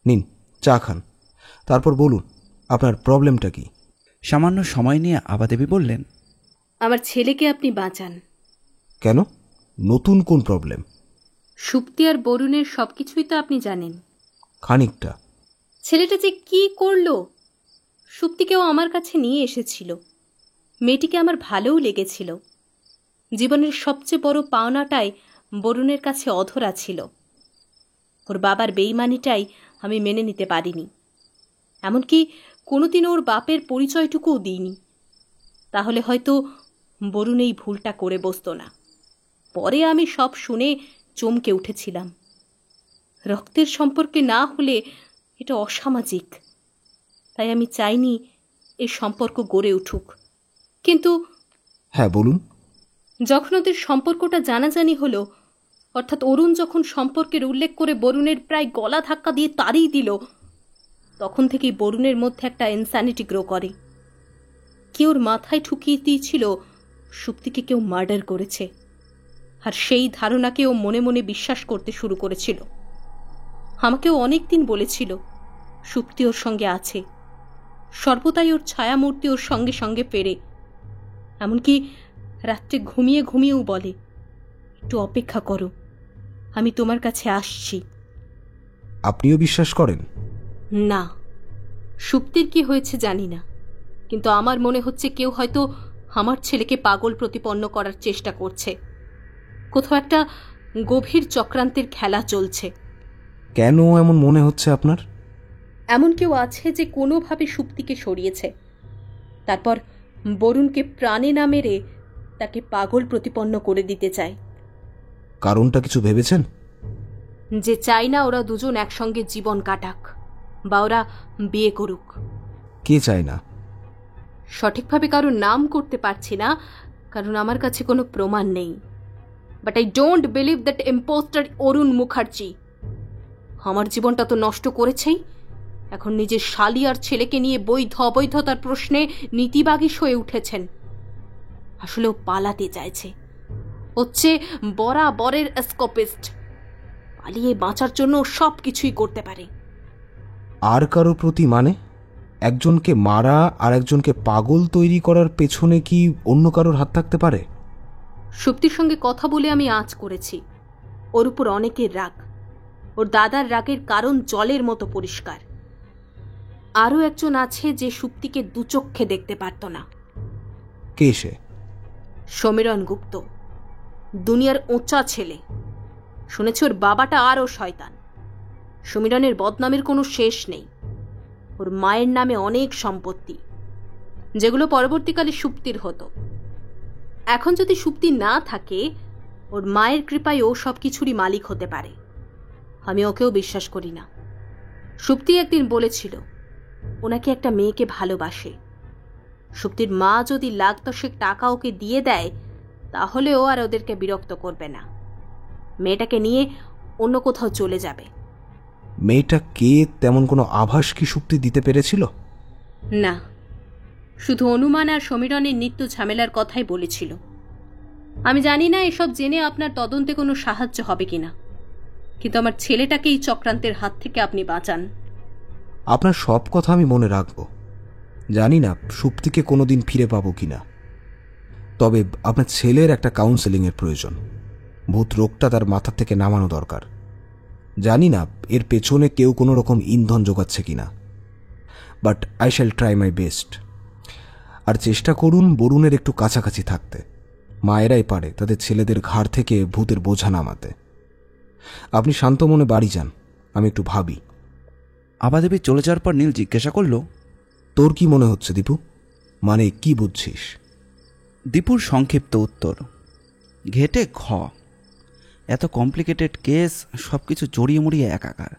নিন, চা খান, তারপর বলুন আপনার প্রবলেমটা কি। সামান্য সময় নিয়ে আবাদেবী বললেন, আমার ছেলেকে আপনি বাঁচান। কেন? নতুন কোন প্রবলেম? সুপ্তি আর বরুণের সবকিছুই তো আপনি জানেন। খানিকটা। ছেলেটা যে কি করলো, সুপ্তিকেও আমার কাছে নিয়ে এসেছিল। মেয়েটিকে আমার ভালোও লেগেছিল। জীবনের সবচেয়ে বড় পাওনাটাই বরুণের কাছে অধরা ছিল। ওর বাবার বেইমানিটাই আমি মেনে নিতে পারিনি, এমনকি কোনোদিন ওর বাপের পরিচয়টুকুও দিইনি। তাহলে হয়তো বরুণ এই ভুলটা করে বসতো না। পরে আমি সব শুনে চমকে উঠেছিলাম। রক্তের সম্পর্কে না হলে এটা অসামাজিক, তাই আমি চাইনি এই সম্পর্ক গড়ে উঠুক। কিন্তু হ্যাঁ, বলুন। যখন ওদের সম্পর্কটা জানাজানি হলো, অর্থাৎ অরুণ যখন সম্পর্কের উল্লেখ করে বরুণের প্রায় গলা ধাক্কা দিয়ে তাড়িয়ে দিল, তখন থেকেই বরুণের মধ্যে একটা ইনস্যানিটি গ্রো করে। কেউ ওর মাথায় ঠুকিয়ে দিয়েছিল সুপ্তিকে কেউ মার্ডার করেছে, আর সেই ধারণাকে ও মনে মনে বিশ্বাস করতে শুরু করেছিল। আমাকেও অনেকদিন বলেছিল সুপ্তি ওর সঙ্গে আছে, সর্বদাই ওর ছায়ামূর্তি ওর সঙ্গে সঙ্গে ফেরে। এমনকি রাত্রে ঘুমিয়ে ঘুমিয়েও বলে, একটু অপেক্ষা করো, আমি তোমার কাছে আসছি। আপনিও বিশ্বাস করেন? না, সুপ্তির কি হয়েছে জানি না, কিন্তু আমার মনে হচ্ছে কেউ হয়তো আমার ছেলেকে পাগল প্রতিপন্ন করার চেষ্টা করছে। কোথাও একটা গভীর চক্রান্তের খেলা চলছে। কেন এমন মনে হচ্ছে আপনার? এমন কেউ আছে যে কোনোভাবে সুপ্তিকে সরিয়েছে, তারপর বরুণকে প্রাণে না মেরে তাকে পাগল প্রতিপন্ন করে দিতে চায়। কারণটা কিছু ভেবেছেন? যে চায় না ওরা দুজন একসঙ্গে জীবন কাটাক বা ওরা বিয়ে করুক। কে চায় না? সঠিকভাবে কারোর নাম করতে পারছি না, কারণ আমার কাছে কোনো প্রমাণ নেই। But I don't believe that impostor Arun Mukherjee আমার জীবনটা তো নষ্ট করেছেই, এখন নিজের শালি আর ছেলেকে নিয়ে বৈধ অবৈধতার প্রশ্নে নীতিবাগীশ হয়ে উঠেছেন। আসলে ও পালাতে চাইছে, হচ্ছে বরাবরের এসকোপিস্ট। পালিয়ে বাঁচার জন্য সব কিছুই করতে পারে। আর কারো প্রতি মানে? একজনকে মারা আর একজনকে পাগল তৈরি করার পেছনে কি অন্য কারোর হাত থাকতে পারে? সুপ্তির সঙ্গে কথা বলে আমি আঁচ করেছি, ওর উপর অনেকের রাগ। ওর দাদার রাগের কারণ জলের মতো পরিষ্কার। আরও একজন আছে যে সুপ্তিকে দুচক্ষে দেখতে পারত না। কে সে? সমীরণ গুপ্ত, দুনিয়ার ওঁচা ছেলে। শুনেছি ওর বাবাটা আরও শয়তান। সমীরণের বদনামের কোনো শেষ নেই। ওর মায়ের নামে অনেক সম্পত্তি, যেগুলো পরবর্তীকালে সুপ্তির হতো। এখন যদি সুপ্তি না থাকে, ওর মায়ের কৃপায় ও সব কিছুরই মালিক হতে পারে। আমি ওকেও বিশ্বাস করি না। সুপ্তি একদিন বলেছিল ওনাকে একটা মেয়েকে ভালোবাসে। সুপ্তির মা যদি লাখ দশেক টাকা ওকে দিয়ে দেয়, তাহলে ও আর ওদেরকে বিরক্ত করবে না, মেয়েটাকে নিয়ে অন্য কোথাও চলে যাবে। মেয়েটা কে তেমন কোনো আভাস কি সুপ্তি দিতে পেরেছিল? না, শুধু অনুমান আর সমীরণের নিত্য ঝামেলার কথাই বলেছিল। আমি জানি না এসব জেনে আপনার তদন্তে কোনো সাহায্য হবে কিনা, কিন্তু আমার ছেলেটাকে এই চক্রান্তের হাত থেকে আপনি বাঁচান। আপনার সব কথা আমি মনে রাখব। জানি না সুপ্তিকে কোনোদিন ফিরে পাবো কিনা, তবে আপনার ছেলের একটা কাউন্সেলিংয়ের প্রয়োজন। ভূত রোগটা তার মাথা থেকে নামানো দরকার। জানি না এর পেছনে কেউ কোনো রকম ইন্ধন যোগাচ্ছে কিনা, but I shall try my best. আর চেষ্টা করুন বরুণের একটু কাছাকাছি থাকতে। মায়েরাই পারে তাদের ছেলেদের ঘাড় থেকে ভূতের বোঝা নামাতে। আপনি শান্ত মনে বাড়ি যান, আমি একটু ভাবি। আবাদেবী চলে যাওয়ার পর নীল জিজ্ঞাসা করল, তোর কি মনে হচ্ছে দীপু? মানে কি বুঝছিস? দীপুর সংক্ষিপ্ত উত্তর, ঘেটে ঘ। এত কমপ্লিকেটেড কেস, সব কিছু জড়িয়ে মুড়িয়ে একাকার।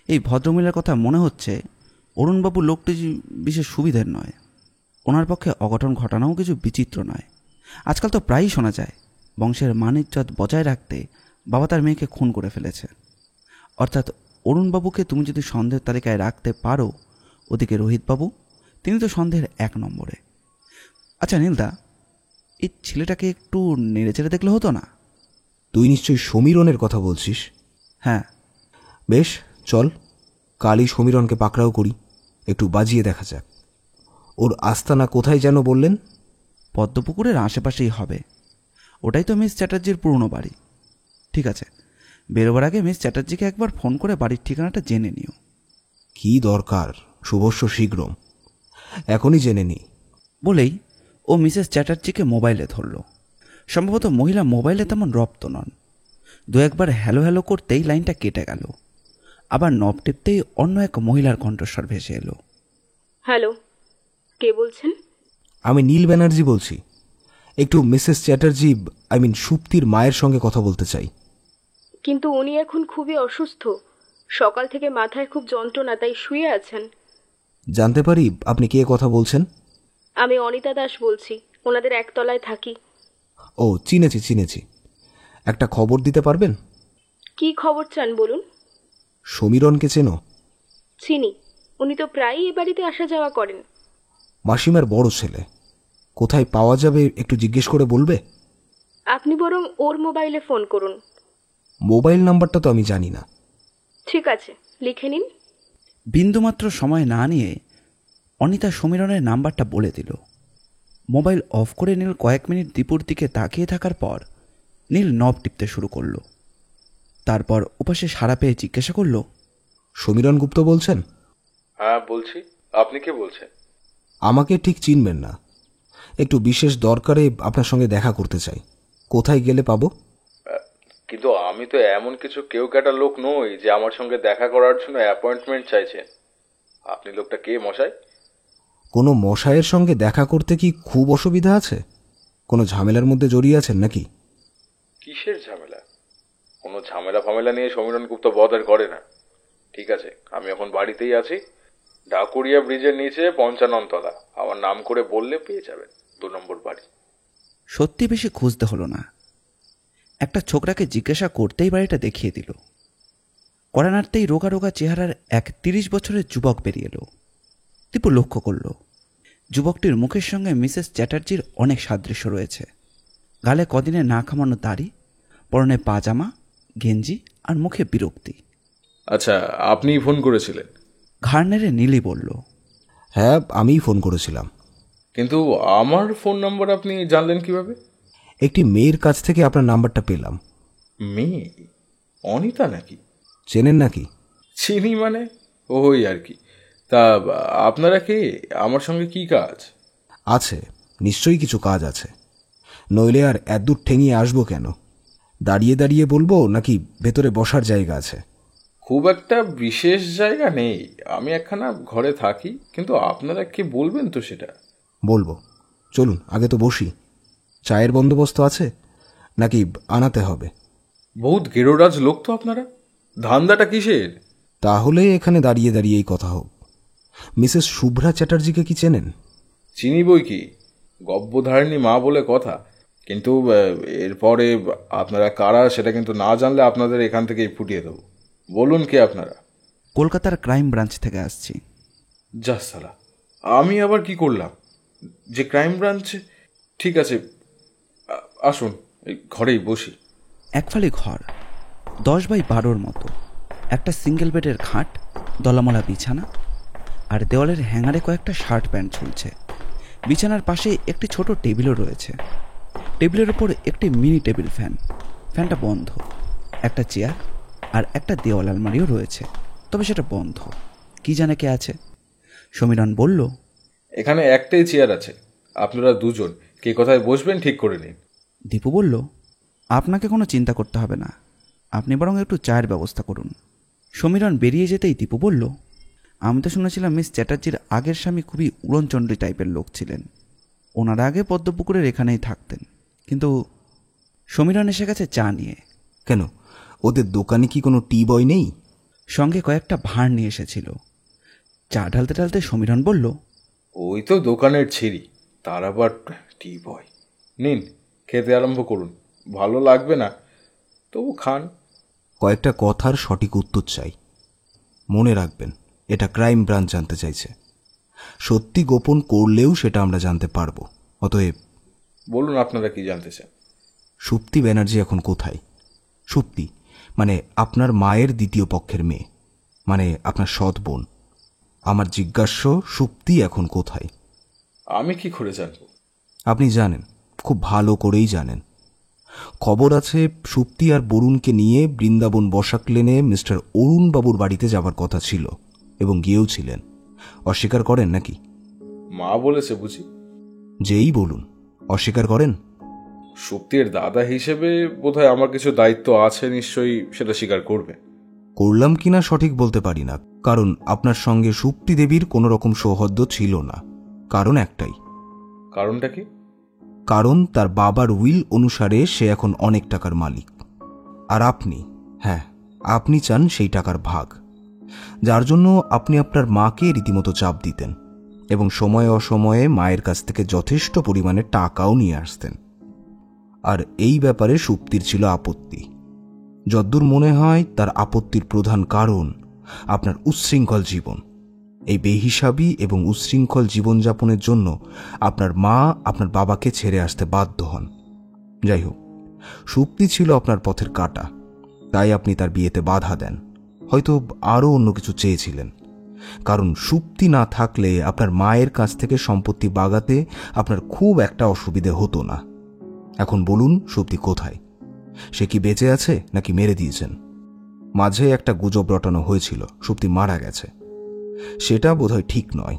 এই ভদ্রমহিলার কথা মনে হচ্ছে অরুণবাবু লোকটি বিশেষ সুবিধের নয়। ওনার পক্ষে অঘটন ঘটানোও কিছু বিচিত্র নয়। আজকাল তো প্রায়ই শোনা যায় বংশের মান ইজ্জত বজায় রাখতে বাবা তার মেয়েকে খুন করে ফেলেছে। অর্থাৎ অরুণবাবুকে তুমি যদি সন্দেহের তালিকায় রাখতে পারো, ওদিকে রোহিতবাবু, তিনি তো সন্দেহের 1 নম্বরে। আচ্ছা নীলদা, এই ছেলেটাকে একটু নেড়েচেড়ে দেখলে হতো না? তুই নিশ্চয়ই সমীরণের কথা বলছিস? হ্যাঁ। বেশ, চল কালই সমীরণকে পাকড়াও করি, একটু বাজিয়ে দেখা যাক। ওর আস্তানা কোথায় যেন বললেন? পদ্মপুকুরের আশেপাশেই হবে। ওটাই তো মিস চ্যাটার্জির পুরনো বাড়ি। ঠিক আছে, বেরোবার আগে মিস চ্যাটার্জিকে একবার ফোন করে বাড়ির ঠিকানাটা জেনে নিও। কি দরকার? শুভস্য শীঘ্রম, এখনই জেনে নি। বলেই ও মিসেস চ্যাটার্জিকে মোবাইলে ধরল। সম্ভবত মহিলা মোবাইলে তেমন রপ্ত নন। দু একবার হ্যালো হ্যালো করতেই লাইনটা কেটে গেল। আবার নব টিপতেই অন্য এক মহিলার কণ্ঠস্বর ভেসে এলো। হ্যালো, কে বলছেন? আমি নীল ব্যানার্জি বলছি। একটু মিসেস চ্যাটার্জি সুপ্তির মায়ের সঙ্গে কথা বলতে চাই। কিন্তু উনি এখন খুবই অসুস্থ, সকাল থেকে মাথায় খুব যন্ত্রণা, তাই শুয়ে আছেন। জানতে পারি আপনি কে কথা বলছেন? আমি অনিতা দাস বলছি, ওনাদের একতলায় থাকি। ও, চিনেছি। একটা খবর দিতে পারবেন? কি খবর চান বলুন। সমীরণকে চেনো? চিনি, উনি তো প্রায়ই এ বাড়িতে আসা যাওয়া করেন। মাসিমার বড় ছেলে। কোথায় পাওয়া যাবে একটু জিজ্ঞেস করে বলবে? আপনি বরং ওর মোবাইলে ফোন করুন। মোবাইল নাম্বারটা তো আমি জানি না। ঠিক আছে, লিখে নিন। বিন্দুমাত্র সময় না নিয়ে অনিতা সমীরণের নাম্বারটা বলে দিল। মোবাইল অফ করে নীল কয়েক মিনিট দীপুর দিকে তাকিয়ে থাকার পর নীল নব টিপতে শুরু করলো। তারপর ওপাশে সাড়া পেয়ে জিজ্ঞাসা করল, সমীরণ গুপ্ত বলছেন? হ্যাঁ বলছি, আপনি কে বলছেন? আমাকে ঠিক চিনবেন না, একটু বিশেষ দরকারে আপনার সঙ্গে দেখা করতে চাই। কোথায় গেলে পাবো? কিন্তু আমি তো এমন কিছু কেউ কাটা লোক নই যে আমার সঙ্গে দেখা করার জন্য অ্যাপয়েন্টমেন্ট চাইছেন। আপনি লোকটা কে মশাই? কোনো মশাইয়ের সঙ্গে দেখা করতে কি খুব অসুবিধা আছে? কোনো ঝামেলার মধ্যে জড়িয়ে আছেন নাকি? কিসের ঝামেলা? কোনো ঝামেলা ফামেলা নিয়ে সমীরণ গুপ্ত বদার করে না। ঠিক আছে, আমি এখন বাড়িতেই আছি, ডাকুরিয়া ব্রিজের নিচে ৫৫ তলা। আমার নাম করে বললে পেয়ে যাবেন, ২ নম্বর বাড়ি। সত্যি বেশি খুঁজতে হলো না। একটা ছোকরাকে জিজ্ঞাসা করতেই বাড়িটা দেখিয়ে দিল। কড়ানাড়তেই রোগা রোগা চেহারার এক ৩০ বছরের যুবক বেরিয়ে এলো। দীপু লক্ষ্য করল যুবকটির মুখের সঙ্গে মিসেস চ্যাটার্জির অনেক সাদৃশ্য রয়েছে। গালে কদিনে না খামানো দাড়ি, পরনে পাজামা, গেঞ্জি আর মুখে বিরক্তি। আচ্ছা, আপনিই ফোন করেছিলেন? ঘাড় নেড়ে নীলি বলল, হ্যাঁ, আমিই ফোন করেছিলাম। কিন্তু আমার ফোন নম্বর আপনি জানলেন কিভাবে? একটি মেয়ের কাছ থেকে আপনার নাম্বারটা পেলাম। মেয়ে? অনিতা নাকি? চেনেন নাকি? চিনি মানে ওই আর কি। তা আপনারা কে? আমার সঙ্গে কি কাজ? আছে, নিশ্চয়ই কিছু কাজ আছে, নইলে আর এতদূর ঠেঙিয়ে আসবো কেন? দাঁড়িয়ে দাঁড়িয়ে বলবো নাকি ভেতরে বসার জায়গা আছে? খুব একটা বিশেষ জায়গা নেই, আমি একখানা ঘরে থাকি। কিন্তু আপনারা কে বলবেন তো সেটা? বলবো, চলুন আগে তো বসি। চায়ের বন্দোবস্ত আছে নাকি আনাতে হবে? বহুত গেরোরাজ লোক তো আপনারা, ধান্দাটা কিসের? তাহলে এখানে দাঁড়িয়ে দাঁড়িয়েই কথা হোক। মিসেস শুভ্রা চ্যাটার্জিকে কি চেনেন? চিনি বই কি, গব্যধারিণী মা বলে কথা। কিন্তু এরপরে আপনারা কারা সেটা কিন্তু না জানলে আপনাদের এখান থেকেই ফুটিয়ে দেবো। বলুন কে আপনারা? কলকাতার ক্রাইম ব্রাঞ্চ থেকে আসছি। যা সালা, আমি আবার কি করলাম যে ক্রাইম ব্রাঞ্চে? ঠিক আছে, আসুন, এই ঘরেই বসি। একফালি ঘর, 10x12 মতো। একটা সিঙ্গেল বেডের খাট, দলামলা বিছানা, আর দেওয়ালের হ্যাঙ্গারে কয়েকটা শার্ট প্যান্ট ঝুলছে। বিছানার পাশে একটি ছোট টেবিলও রয়েছে। টেবিলের উপর একটি মিনি টেবিল ফ্যান, ফ্যানটা বন্ধ। একটা চেয়ার আর একটা দেওয়াল আলমারিও রয়েছে, তবে সেটা বন্ধ। কি জানে কে আছে। সমীরণ বলল, এখানে একটাই চেয়ার আছে, আপনারা দুজন কে কোথায় বসবেন ঠিক করে নিন। দীপু বলল, আপনাকে কোনো চিন্তা করতে হবে না, আপনি বরং একটু চায়ের ব্যবস্থা করুন। সমীরণ বেরিয়ে যেতেই দীপু বলল, আমি তো শুনেছিলাম মিস চ্যাটার্জির আগের স্বামী খুবই উড়নচণ্ডী টাইপের লোক ছিলেন। ওনারা আগে পদ্মপুকুরের এখানেই থাকতেন। কিন্তু সমীরণ এসে গেছে চা নিয়ে। কেন, ওদের দোকানে কি কোনো টি বয় নেই? সঙ্গে কয়েকটা ভাঁড় নিয়ে এসেছিল। চা ঢালতে ঢালতে সমীরণ বলল, ওই তো দোকানের ছিঁড়ি, তার আবার টি বয়। নিন, খেতে আরম্ভ করুন। ভালো লাগবে না, তবু খান। কয়েকটা কথার সঠিক উত্তর চাই। মনে রাখবেন, এটা ক্রাইম ব্রাঞ্চ জানতে চাইছে। সত্যি গোপন করলেও সেটা আমরা জানতে পারবো। অতএব বলুন আপনারা কি জানতে চান। সুপ্তি ব্যানার্জি এখন কোথায়? সুপ্তি মানে আপনার মায়ের দ্বিতীয় পক্ষের মেয়ে, মানে আপনার সৎ বোন। আমার জিজ্ঞাস্য, সুপ্তি এখন কোথায়? আমি কি করে জানবো? আপনি জানেন, খুব ভালো করেই জানেন। খবর আছে সুপ্তি আর বরুণকে নিয়ে বৃন্দাবন বসাক লেনে মিস্টার অরুণ বাবুর বাড়িতে যাবার কথা ছিল এবং গিয়েও ছিলেন। অস্বীকার করেন নাকি? মা বলেছে বুঝি? যেই বলুন, অস্বীকার করেন? সুপ্তির দাদা হিসেবে বোধহয় আমার কিছু দায়িত্ব আছে, নিশ্চয়ই সেটা স্বীকার করবে। করলাম কিনা সঠিক বলতে পারি না, কারণ আপনার সঙ্গে সুপ্তি দেবীর কোনো রকম সৌহার্দ্য ছিল না। কারণ একটাই। কারণটা কি? কারণ তার বাবার উইল অনুসারে সে এখন অনেক টাকার মালিক, আর আপনি, হ্যাঁ আপনি চান সেই টাকার ভাগ, যার জন্য আপনি আপনার মাকে রীতিমতো চাপ দিতেন এবং সময়ে অসময়ে মায়ের কাছ থেকে যথেষ্ট পরিমাণে টাকাও নিয়ে আসতেন। আর এই ব্যাপারে সুপ্তির ছিল আপত্তি। যদ্দূর মনে হয় তার আপত্তির প্রধান কারণ আপনার উচ্ছৃঙ্খল জীবন। এই বেহিসাবি এবং উচ্ছৃঙ্খল জীবনযাপনের জন্য আপনার মা আপনার বাবাকে ছেড়ে আসতে বাধ্য হন। যাই হোক, সুপ্তি ছিল আপনার পথের কাঁটা, তাই আপনি তার বিয়েতে বাধা দেন। হয়তো আরও অন্য কিছু চেয়েছিলেন, কারণ সুপ্তি না থাকলে আপনার মায়ের কাছ থেকে সম্পত্তি বাগাতে আপনার খুব একটা অসুবিধে হতো না। এখন বলুন, সুপ্তি কোথায়? সে কি বেঁচে আছে নাকি মেরে দিয়েছেন? মাঝে একটা গুজব রটানো হয়েছিল সুপ্তি মারা গেছে। সেটা বোধহয় ঠিক নয়,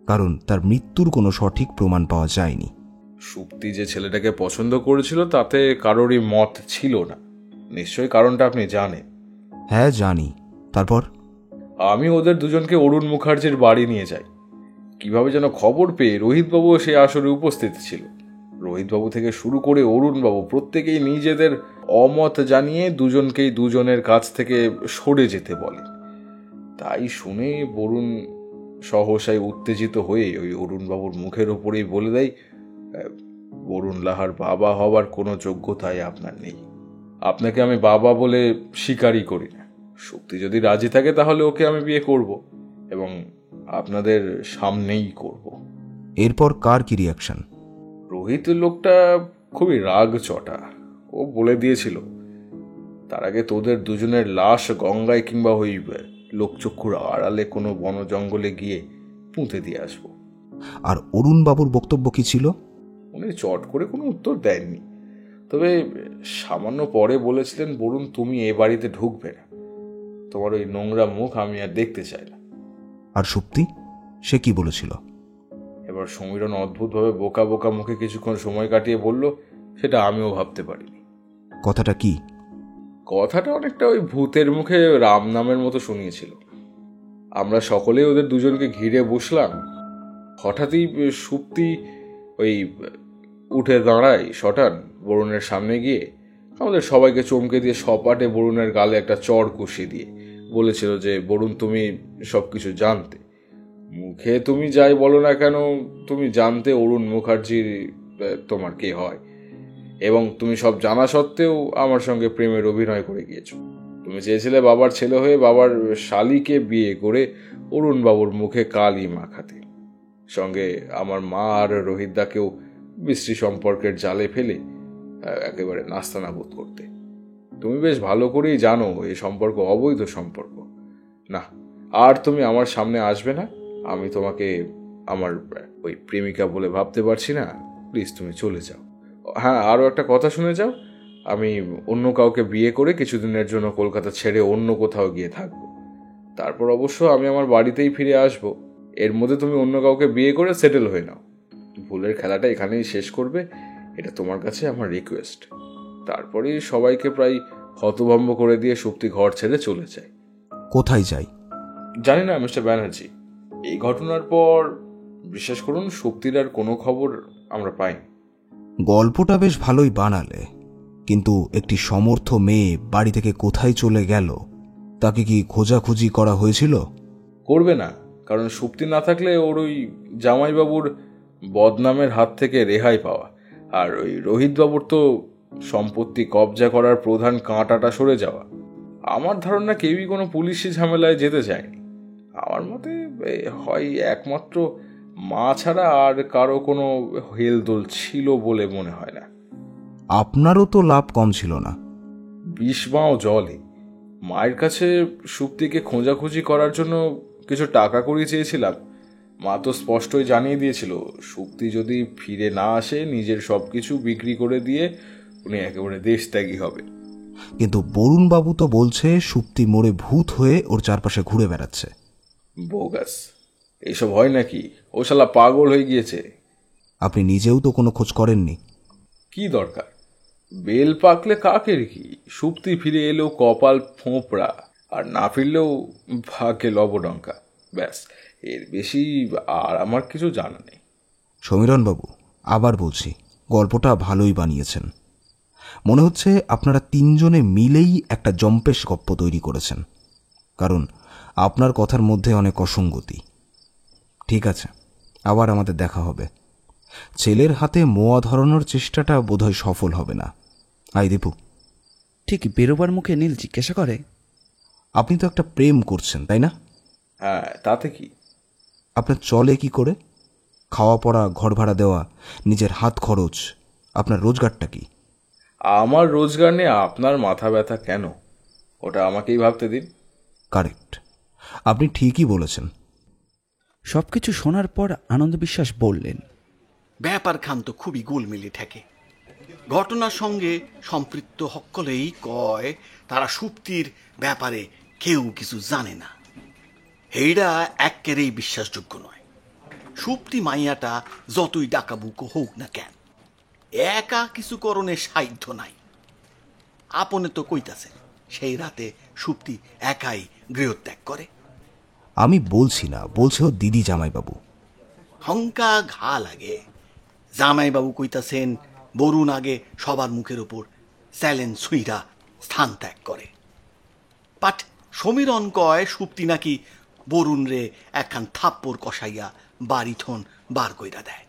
কারণ তার মৃত্যুর কোনো সঠিক প্রমাণ পাওয়া যায়নি। সুপ্তি যে ছেলেটাকে পছন্দ করেছিল তাতে কারোরই মত ছিল না। নিশ্চয়ই কারণটা আপনি জানেন। হ্যাঁ জানি। তারপর? আমি ওদের দুজনকে অরুণ মুখার্জির বাড়ি নিয়ে যাই। কিভাবে যেন খবর পেয়ে রোহিতবাবু সে আসরে উপস্থিত ছিল। রোহিতবাবু থেকে শুরু করে অরুণবাবু প্রত্যেকেই নিজেদের অমত জানিয়ে দুজনকেই দুজনের কাছ থেকে সরে যেতে বলে। তাই শুনে বরুণ সহসায় উত্তেজিত হয়ে ওই অরুণবাবুর মুখের ওপরেই বলে দেয়, বরুণ লাহার বাবা হবার কোনো যোগ্যতাই আপনার নেই। আপনাকে আমি বাবা বলে স্বীকারই করি না। সুপ্তি যদি রাজি থাকে তাহলে ওকে আমি বিয়ে করব, এবং আপনাদের সামনেই করব। এরপর কার কি রিয়াকশন? রোহিত লোকটা খুবই রাগ চটা। ও বলে দিয়েছিল, তার আগে তোদের দুজনের লাশ গঙ্গায় কিংবা ওই লোকচক্ষুর আড়ালে কোনো বন জঙ্গলে গিয়ে পুঁতে দিয়ে আসবো। আর অরুণবাবুর বক্তব্য কি ছিল? উনি চট করে কোনো উত্তর দেননি, তবে সামান্য পরে বলেছিলেন, বরুণ তুমি এ বাড়িতে ঢুকবে না, তোমার ওই নোংরা মুখ আমি আর দেখতে চাই না। আর সুপ্তি, সে কি বলেছিল? এবার সমীরণ অদ্ভুতভাবে বোকা বোকা মুখে কিছুক্ষণ সময় কাটিয়ে বলল, সেটা আমিও ভাবতে পারিনি। কথাটা কি? কথাটা অনেকটা ওই ভূতের মুখে রাম নামের মতো শুনিয়েছিল। আমরা সকলেই ওদের দুজনকে ঘিরে বসলাম। হঠাৎই সুপ্তি ওই উঠে দাঁড়ায় শটান বরুণের সামনে গিয়ে আমাদের সবাইকে চমকে দিয়ে সপাটে বরুণের গালে একটা চড় কষিয়ে দিয়ে বলেছিল যে, বরুণ তুমি সবকিছু জানতে, মুখে তুমি যাই বলো না কেন তুমি জানতে অরুণ মুখার্জির তোমার কে হয়, এবং তুমি সব জানা সত্ত্বেও আমার সঙ্গে প্রেমের অভিনয় করে গিয়েছো। তুমি চেয়েছিলে বাবার ছেলে হয়ে বাবার শালিকে বিয়ে করে অরুণ বাবুর মুখে কালি মাখাতে, সঙ্গে আমার মা আর রোহিতদাকেও বিশ্রী সম্পর্কের জালে ফেলে একেবারে নাস্তানাবুদ করতে। তুমি বেশ ভালো করেই জানো এই সম্পর্ক অবৈধ সম্পর্ক। না, আর তুমি আমার সামনে আসবে না। আমি তোমাকে আমার ওই প্রেমিকা বলে ভাবতে পারছি না। প্লিজ তুমি চলে যাও। হ্যাঁ, আরও একটা কথা শুনে যাও, আমি অন্য কাউকে বিয়ে করে কিছুদিনের জন্য কলকাতা ছেড়ে অন্য কোথাও গিয়ে থাকবো। তারপর অবশ্য আমি আমার বাড়িতেই ফিরে আসবো। এর মধ্যে তুমি অন্য কাউকে বিয়ে করে সেটেল হয়ে নাও। ভুলের খেলাটা এখানেই শেষ করবে, এটা তোমার কাছে আমার রিকোয়েস্ট। তারপরেই সবাইকে প্রায় হতভম্ব করে দিয়ে সুপ্তি ঘর ছেড়ে চলে যায়। কোথায় যাই জানি না মিস্টার ব্যানার্জি। এই ঘটনার পর বিশ্বাস করুন সুপ্তির আর কোনো খবর আমরা পাইনি। গল্পটা বেশ ভালোই বানালে, কিন্তু একটি সমর্থ মেয়ে বাড়ি থেকে কোথায় চলে গেল তাকে কি খোঁজাখুঁজি করা হয়েছিল? করবে না, কারণ সুপ্তি না থাকলে ওর ওই জামাইবাবুর বদনামের হাত থেকে রেহাই পাওয়া, আর ওই রোহিতবাবুর তো সম্পত্তি কবজা করার প্রধান কাঁটাটা সরে যাওয়া। আমার ধারণা কেউই কোনো পুলিশি ঝামেলায় যেতে চায়নি। আমার মতে হয় একমাত্র মা ছাড়া আর কারো কোনো হেলদোল ছিল বলে মনে হয় না। আপনারও তো লাভ কম ছিল না। 20 মাও জলে। মায়ের কাছে সুপ্তিকে খোঁজাখুঁজি করার জন্য কিছু টাকা করিয়ে চেয়েছিলাম। মা তো স্পষ্টই জানিয়ে দিয়েছিল, সুপ্তি যদি ফিরে না আসে নিজের সবকিছু বিক্রি করে দিয়ে উনি একেবারে দেশত্যাগী হবে। কিন্তু বরুণবাবু তো বলছে সুপ্তি মোড়ে ভূত হয়ে ওর চারপাশে ঘুরে বেড়াচ্ছে। বোগাস, এইসব হয় নাকি? ও শালা পাগল হয়ে গিয়েছে। আপনি নিজেও তো কোনো খোঁজ করেননি। কি দরকার? বেল পাকলে কাকের কি? সুপ্তি ফিরে এলেও কপাল ফোঁপড়া, আর না ফিরলেও ভাগ্যে লবডঙ্কা। ব্যাস, এর বেশি আর আমার কিছু জানা নেই। সমীরণবাবু, আবার বলছি, গল্পটা ভালোই বানিয়েছেন। মনে হচ্ছে আপনারা তিনজনে মিলেই একটা জম্পেশ গপ্প তৈরি করেছেন, কারণ আপনার কথার মধ্যে অনেক অসঙ্গতি। ঠিক আছে, আবার আমাদের দেখা হবে। ছেলের হাতে মোয়া ধরানোর চেষ্টাটা বোধহয় সফল হবে না। আই দীপু। ঠিক বেরোবার মুখে নীল জিজ্ঞাসা করে, আপনি তো একটা প্রেম করছেন, তাই না? হ্যাঁ, তাতে কি? আপনার চলে কি করে? খাওয়া পড়া, ঘর ভাড়া দেওয়া, নিজের হাত খরচ, আপনার রোজগারটা কি? আমার রোজগার নিয়ে আপনার মাথা ব্যথা কেন? ওটা আমাকেই ভাবতে দিন। কারেক্ট, আপনি ঠিকই বলেছেন। সবকিছু শোনার পর আনন্দ বিশ্বাস বললেন, ব্যাপার খান তো খুবই গোলমেলে ঠেকে। ঘটনার সঙ্গে সম্পৃক্ত হকলেই কয় তারা সুপ্তির ব্যাপারে কেউ কিছু জানে না। এইটা একেবারেই বিশ্বাসযোগ্য নয়। সুপ্তি মাইয়াটা যতই ডাকাবুকো হোক না কেন, একা কিছু করণের সাধ্য নাই। আপনে তো কইতাছেন সেই রাতে সুপ্তি একাই গৃহত্যাগ করে। আমি বলছি না, বলছে ও দিদি জামাইবাবু। হংকা ঘা লাগে। জামাইবাবু কইতাছেন বরুণ আগে সবার মুখের ওপর চ্যালেঞ্জ ছুঁইরা স্থান ত্যাগ করে। বাট সমীরণ কয় সুপ্তি নাকি বরুণ রে একখান থাপ্পড় কষাইয়া বাড়িথন বার কইরা দেয়।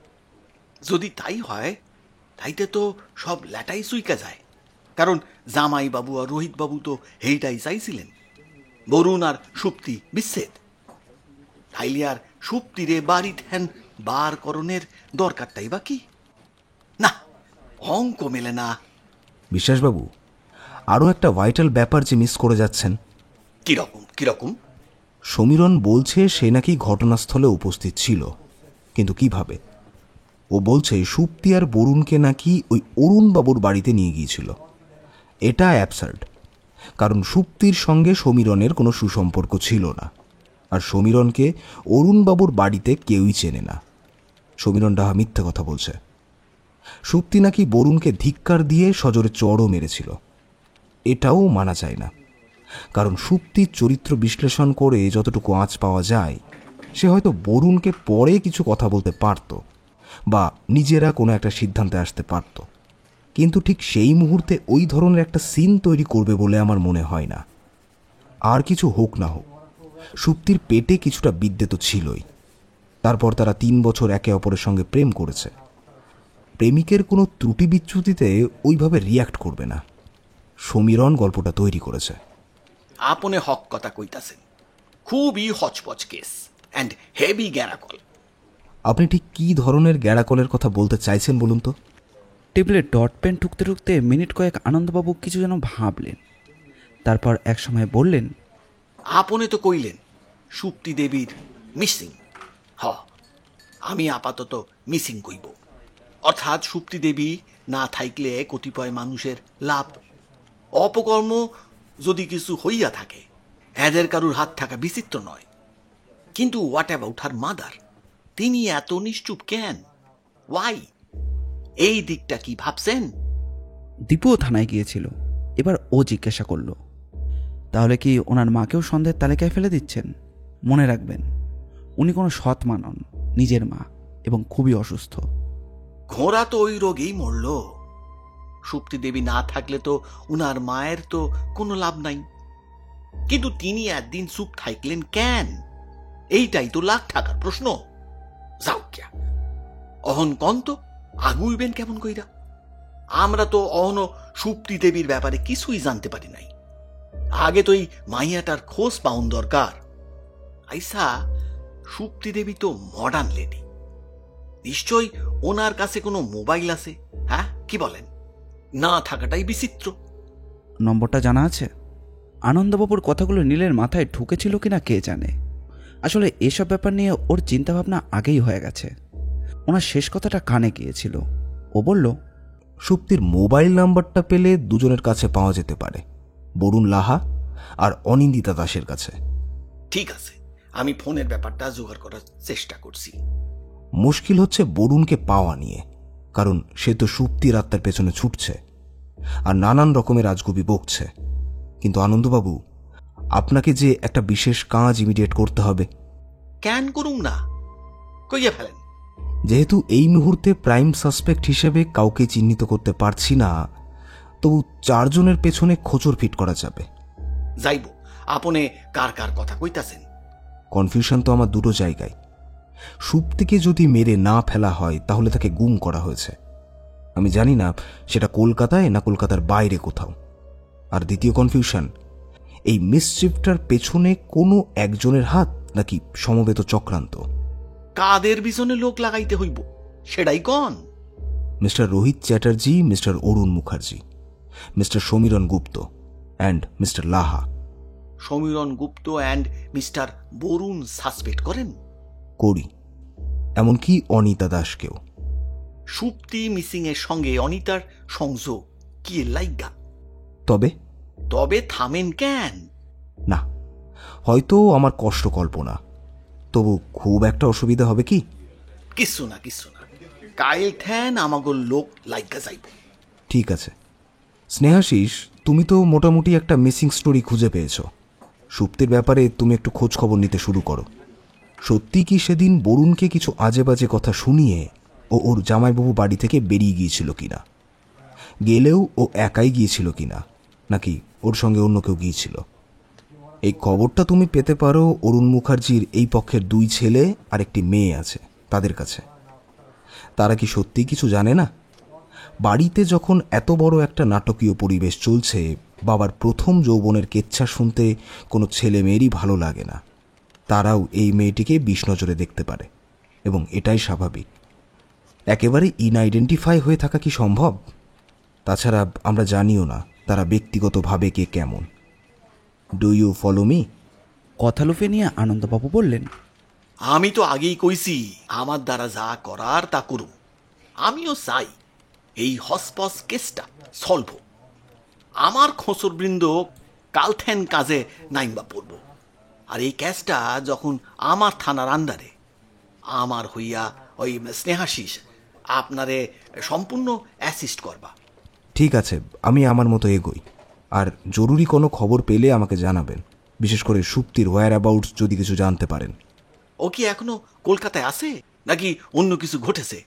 যদি তাই হয় তাইতে তো সব ল্যাটাই চুইকা যায়, কারণ জামাইবাবু আর রোহিতবাবু তো হেইটাই চাইছিলেন, বরুণ আর সুপ্তি বিচ্ছেদ। তাইলে আর সুপ্তিরে বাড়ি ঠেন বার করণের দরকারটাই বা কি? না, অঙ্ক মেলে না। বিশ্বাসবাবু, আরও একটা ভাইটাল ব্যাপার যে মিস করে যাচ্ছেন। কিরকম কিরকম? সমীরণ বলছে সে নাকি ঘটনাস্থলে উপস্থিত ছিল, কিন্তু কিভাবে? ও বলছে সুপ্তি আর বরুণকে নাকি ওই অরুণবাবুর বাড়িতে নিয়ে গিয়েছিল। এটা অ্যাবসার্ড, কারণ সুপ্তির সঙ্গে সমীরণের কোনো সুসম্পর্ক ছিল না, আর সমীরণকে অরুণবাবুর বাড়িতে কেউই চেনে না। সমীরণ ডাহা মিথ্যে কথা বলছে। সুপ্তি নাকি বরুণকে ধিক্কার দিয়ে সজোরে চড়ও মেরেছিল। এটাও মানা যায় না, কারণ সুপ্তির চরিত্র বিশ্লেষণ করে যতটুকু আঁচ পাওয়া যায়, সে হয়তো বরুণকে পরে কিছু কথা বলতে পারত, বা নিজেরা কোনো একটা সিদ্ধান্তে আসতে পারত, কিন্তু ঠিক সেই মুহূর্তে ওই ধরনের একটা সিন তৈরি করবে বলে আমার মনে হয় না। আর কিছু হোক না হোক, সুপ্তির পেটে কিছুটা বিদ্যে তো ছিলই। তারপর তারা 3 বছর একে অপরের সঙ্গে প্রেম করেছে। প্রেমিকের কোনো ত্রুটি বিচ্যুতিতে ওইভাবে রিয়্যাক্ট করবে না। সমীরণ গল্পটা তৈরি করেছে। আপনে হক কথা কইতাছেন। খুবই হচপচ কেস অ্যান্ড হেভি গ্যারাকল। আপনি ঠিক কী ধরনের গ্যাড়াকলের কথা বলতে চাইছেন বলুন তো? টেবিলে ডট পেন ঠুকতে ঠুকতে মিনিট কয়েক আনন্দবাবু কিছু যেন ভাবলেন, তারপর এক সময় বললেন, আপনে তো কইলেন সুপ্তি দেবীর মিসিং। হ, আমি আপাতত মিসিং কইব। অর্থাৎ সুপ্তি দেবী না থাকলে কতিপয় মানুষের লাভ। অপকর্ম যদি কিছু হইয়া থাকে, এদের কারুর হাত থাকা বিচিত্র নয়। কিন্তু হোয়াট অ্যাবাউট হার মাদার? তিনি এত নিশ্চুপ কেন? ওয়াই? এই দিকটা কি ভাবছেন? দীপুও থানায় গিয়েছিল। এবার ও জিজ্ঞাসা করল, তাহলে কি ওনার মাকেও সন্দেহের তালিকায় ফেলে দিচ্ছেন? মনে রাখবেন, উনি কোনো সৎ মা নন, নিজের মা, এবং খুবই অসুস্থ। ঘোড়া তো ওই রোগেই মরল। সুপ্তি দেবী না থাকলে তো উনার মায়ের তো কোনো লাভ নাই। কিন্তু তিনি একদিন চুপ থাকলেন কেন? এইটাই তো লাখ টাকার প্রশ্ন। যাও কিয়া অহন কন্ত আগুইবেন কেমন কইরা? আমরা তো অহনো সুপ্তি দেবীর ব্যাপারে কিছুই জানতে পারি নাই। আগে তো এই মাইয়াটার খোঁজ পাউন দরকার। আইসা, সুপ্তি দেবী তো মডার্ন লেডি, নিশ্চয়ই ওনার কাছে কোনো মোবাইল আছে। হ্যাঁ, কি বলেন? না থাকাটাই বিচিত্র। নম্বরটা জানা আছে? আনন্দবাবুর কথাগুলো নীলের মাথায় ঢুকেছিল কিনা কে জানে। আসলে এসব ব্যাপার নিয়ে ওর চিন্তাভাবনা আগেই হয়ে গেছে। ওনার শেষ কথাটা কানে গিয়েছিল। ও বলল, সুপ্তির মোবাইল নাম্বারটা পেলে দুজনের কাছে পাওয়া যেতে পারে, বরুণ লাহা আর অনিন্দিতা দাসের কাছে। ঠিক আছে, আমি ফোনের ব্যাপারটা জোগাড় করার চেষ্টা করছি। মুশকিল হচ্ছে বরুণকে পাওয়া নিয়ে, কারণ সে তো সুপ্তির আত্মার পেছনে ছুটছে আর নানান রকমের আজগুবি বকছে। কিন্তু আনন্দবাবু, আপনাকে যে একটা বিশেষ কাজ ইমিডিয়েট করতে হবে। কেন করুম না, কইয়া ফেলেন। যেহেতু এই মুহূর্তে প্রাইম সাসপেক্ট হিসেবে কাউকে চিহ্নিত করতে পারছি না, তবু 4 জনের পেছনে খোঁচর ফিট করা যাবে। যাইব, আপনি কার কার কথা কইতাছেন? কনফিউশন তো আমার দুটো জায়গায়। সুপ্তিকে যদি মেরে না ফেলা হয় তাহলে তাকে গুম করা হয়েছে। আমি জানি না সেটা কলকাতায় না কলকাতার বাইরে কোথাও। আর দ্বিতীয় কনফিউশন, এই মিসচিফটার পেছনে কোনো একজনের হাত নাকি সমবেত চক্রান্ত। কাদের পিছনে লোক লাগাইতে হইব সেটাই কন। Mister Rohit Chatterjee, mister Arun Mukherjee, mister Samiran Gupta and mister Laha. Samiran Gupta and mister Barun suspect করেন? করি, এমনকি অনিতা দাসকেও। সুপ্তি মিসিং এর সঙ্গে অনিতার সংযোগ কি লাইগা? তবে তবে থামেন কেন? না, হয়তো আমার কষ্ট কল্পনা, তবু খুব একটা অসুবিধা হবে কি? কিছু না, কাইল থ্যান আমাগোর লোক লাইগা যাইব। ঠিক আছে স্নেহাশিস, তুমি তো মোটামুটি একটা মিসিং স্টোরি খুঁজে পেয়েছ। সুপ্তির ব্যাপারে তুমি একটু খোঁজ খবর নিতে শুরু করো। সত্যি কি সেদিন বরুণকে কিছু আজে বাজে কথা শুনিয়ে ও ওর জামাইবাবু বাড়ি থেকে বেরিয়ে গিয়েছিল কিনা? গেলেও ও একাই গিয়েছিল কিনা, নাকি ওর সঙ্গে অন্য কেউ গিয়েছিল? এই খবরটা তুমি পেতে পারো অরুণ মুখার্জির এই পক্ষের 2 ছেলে আর একটি মেয়ে আছে তাদের কাছে। তারা কি সত্যি কিছু জানে না? বাড়িতে যখন এত বড় একটা নাটকীয় পরিবেশ চলছে, বাবার প্রথম যৌবনের কেচ্ছা শুনতে কোনো ছেলে মেয়েরই ভালো লাগে না। তারাও এই মেয়েটিকে বিষ নজরে দেখতে পারে, এবং এটাই স্বাভাবিক। একেবারে ইনআইডেন্টিফাই হয়ে থাকা কি সম্ভব? তাছাড়া আমরা জানিও না তারা ব্যক্তিগতভাবে কে কেমন। Do you follow me? কথা লুফে নিয়ে আনন্দবাবু বললেন, আমি তো আগেই কইছি আমার দ্বারা যা করার তা করুম। আমিও চাই এই হসপস কেসটা সলভ। আমার খোঁচরবৃন্দ কালথ্যান কাজে নাইমবা পড়ব। আর এই কেসটা যখন আমার থানার আন্ডারে, আমার হইয়া ওই স্নেহাশিস আপনারে সম্পূর্ণ অ্যাসিস্ট করবা। ঠিক আছে, আমি আমার মতো এগোই। আর জরুরি কোনো খবর পেলে আমাকে জানাবেন, বিশেষ করে সুপ্তির ওয়্যার অ্যাবাউটস যদি কিছু জানতে পারেন। ও কি এখনো কলকাতায় আছে নাকি অন্য কিছু ঘটেছে?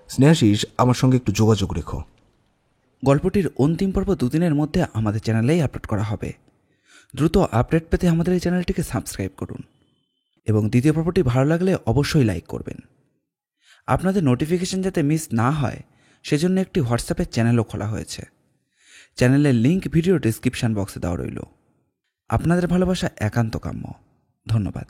স্নেহাশিস, আমার সঙ্গে একটু যোগাযোগ রেখো। গল্পটির অন্তিম পর্ব 2 দিনের মধ্যে আমাদের চ্যানেলেই আপলোড করা হবে। দ্রুত আপডেট পেতে আমাদের এই চ্যানেলটিকে সাবস্ক্রাইব করুন, এবং দ্বিতীয় পর্বটি ভালো লাগলে অবশ্যই লাইক করবেন। আপনাদের নোটিফিকেশন যাতে মিস না হয় সেজন্য একটি হোয়াটসঅ্যাপের চ্যানেলও খোলা হয়েছে। চ্যানেলের লিংক ভিডিও ডেসক্রিপশন বক্সে দেওয়া রইল। আপনাদের ভালোবাসা একান্ত কাম্য। ধন্যবাদ।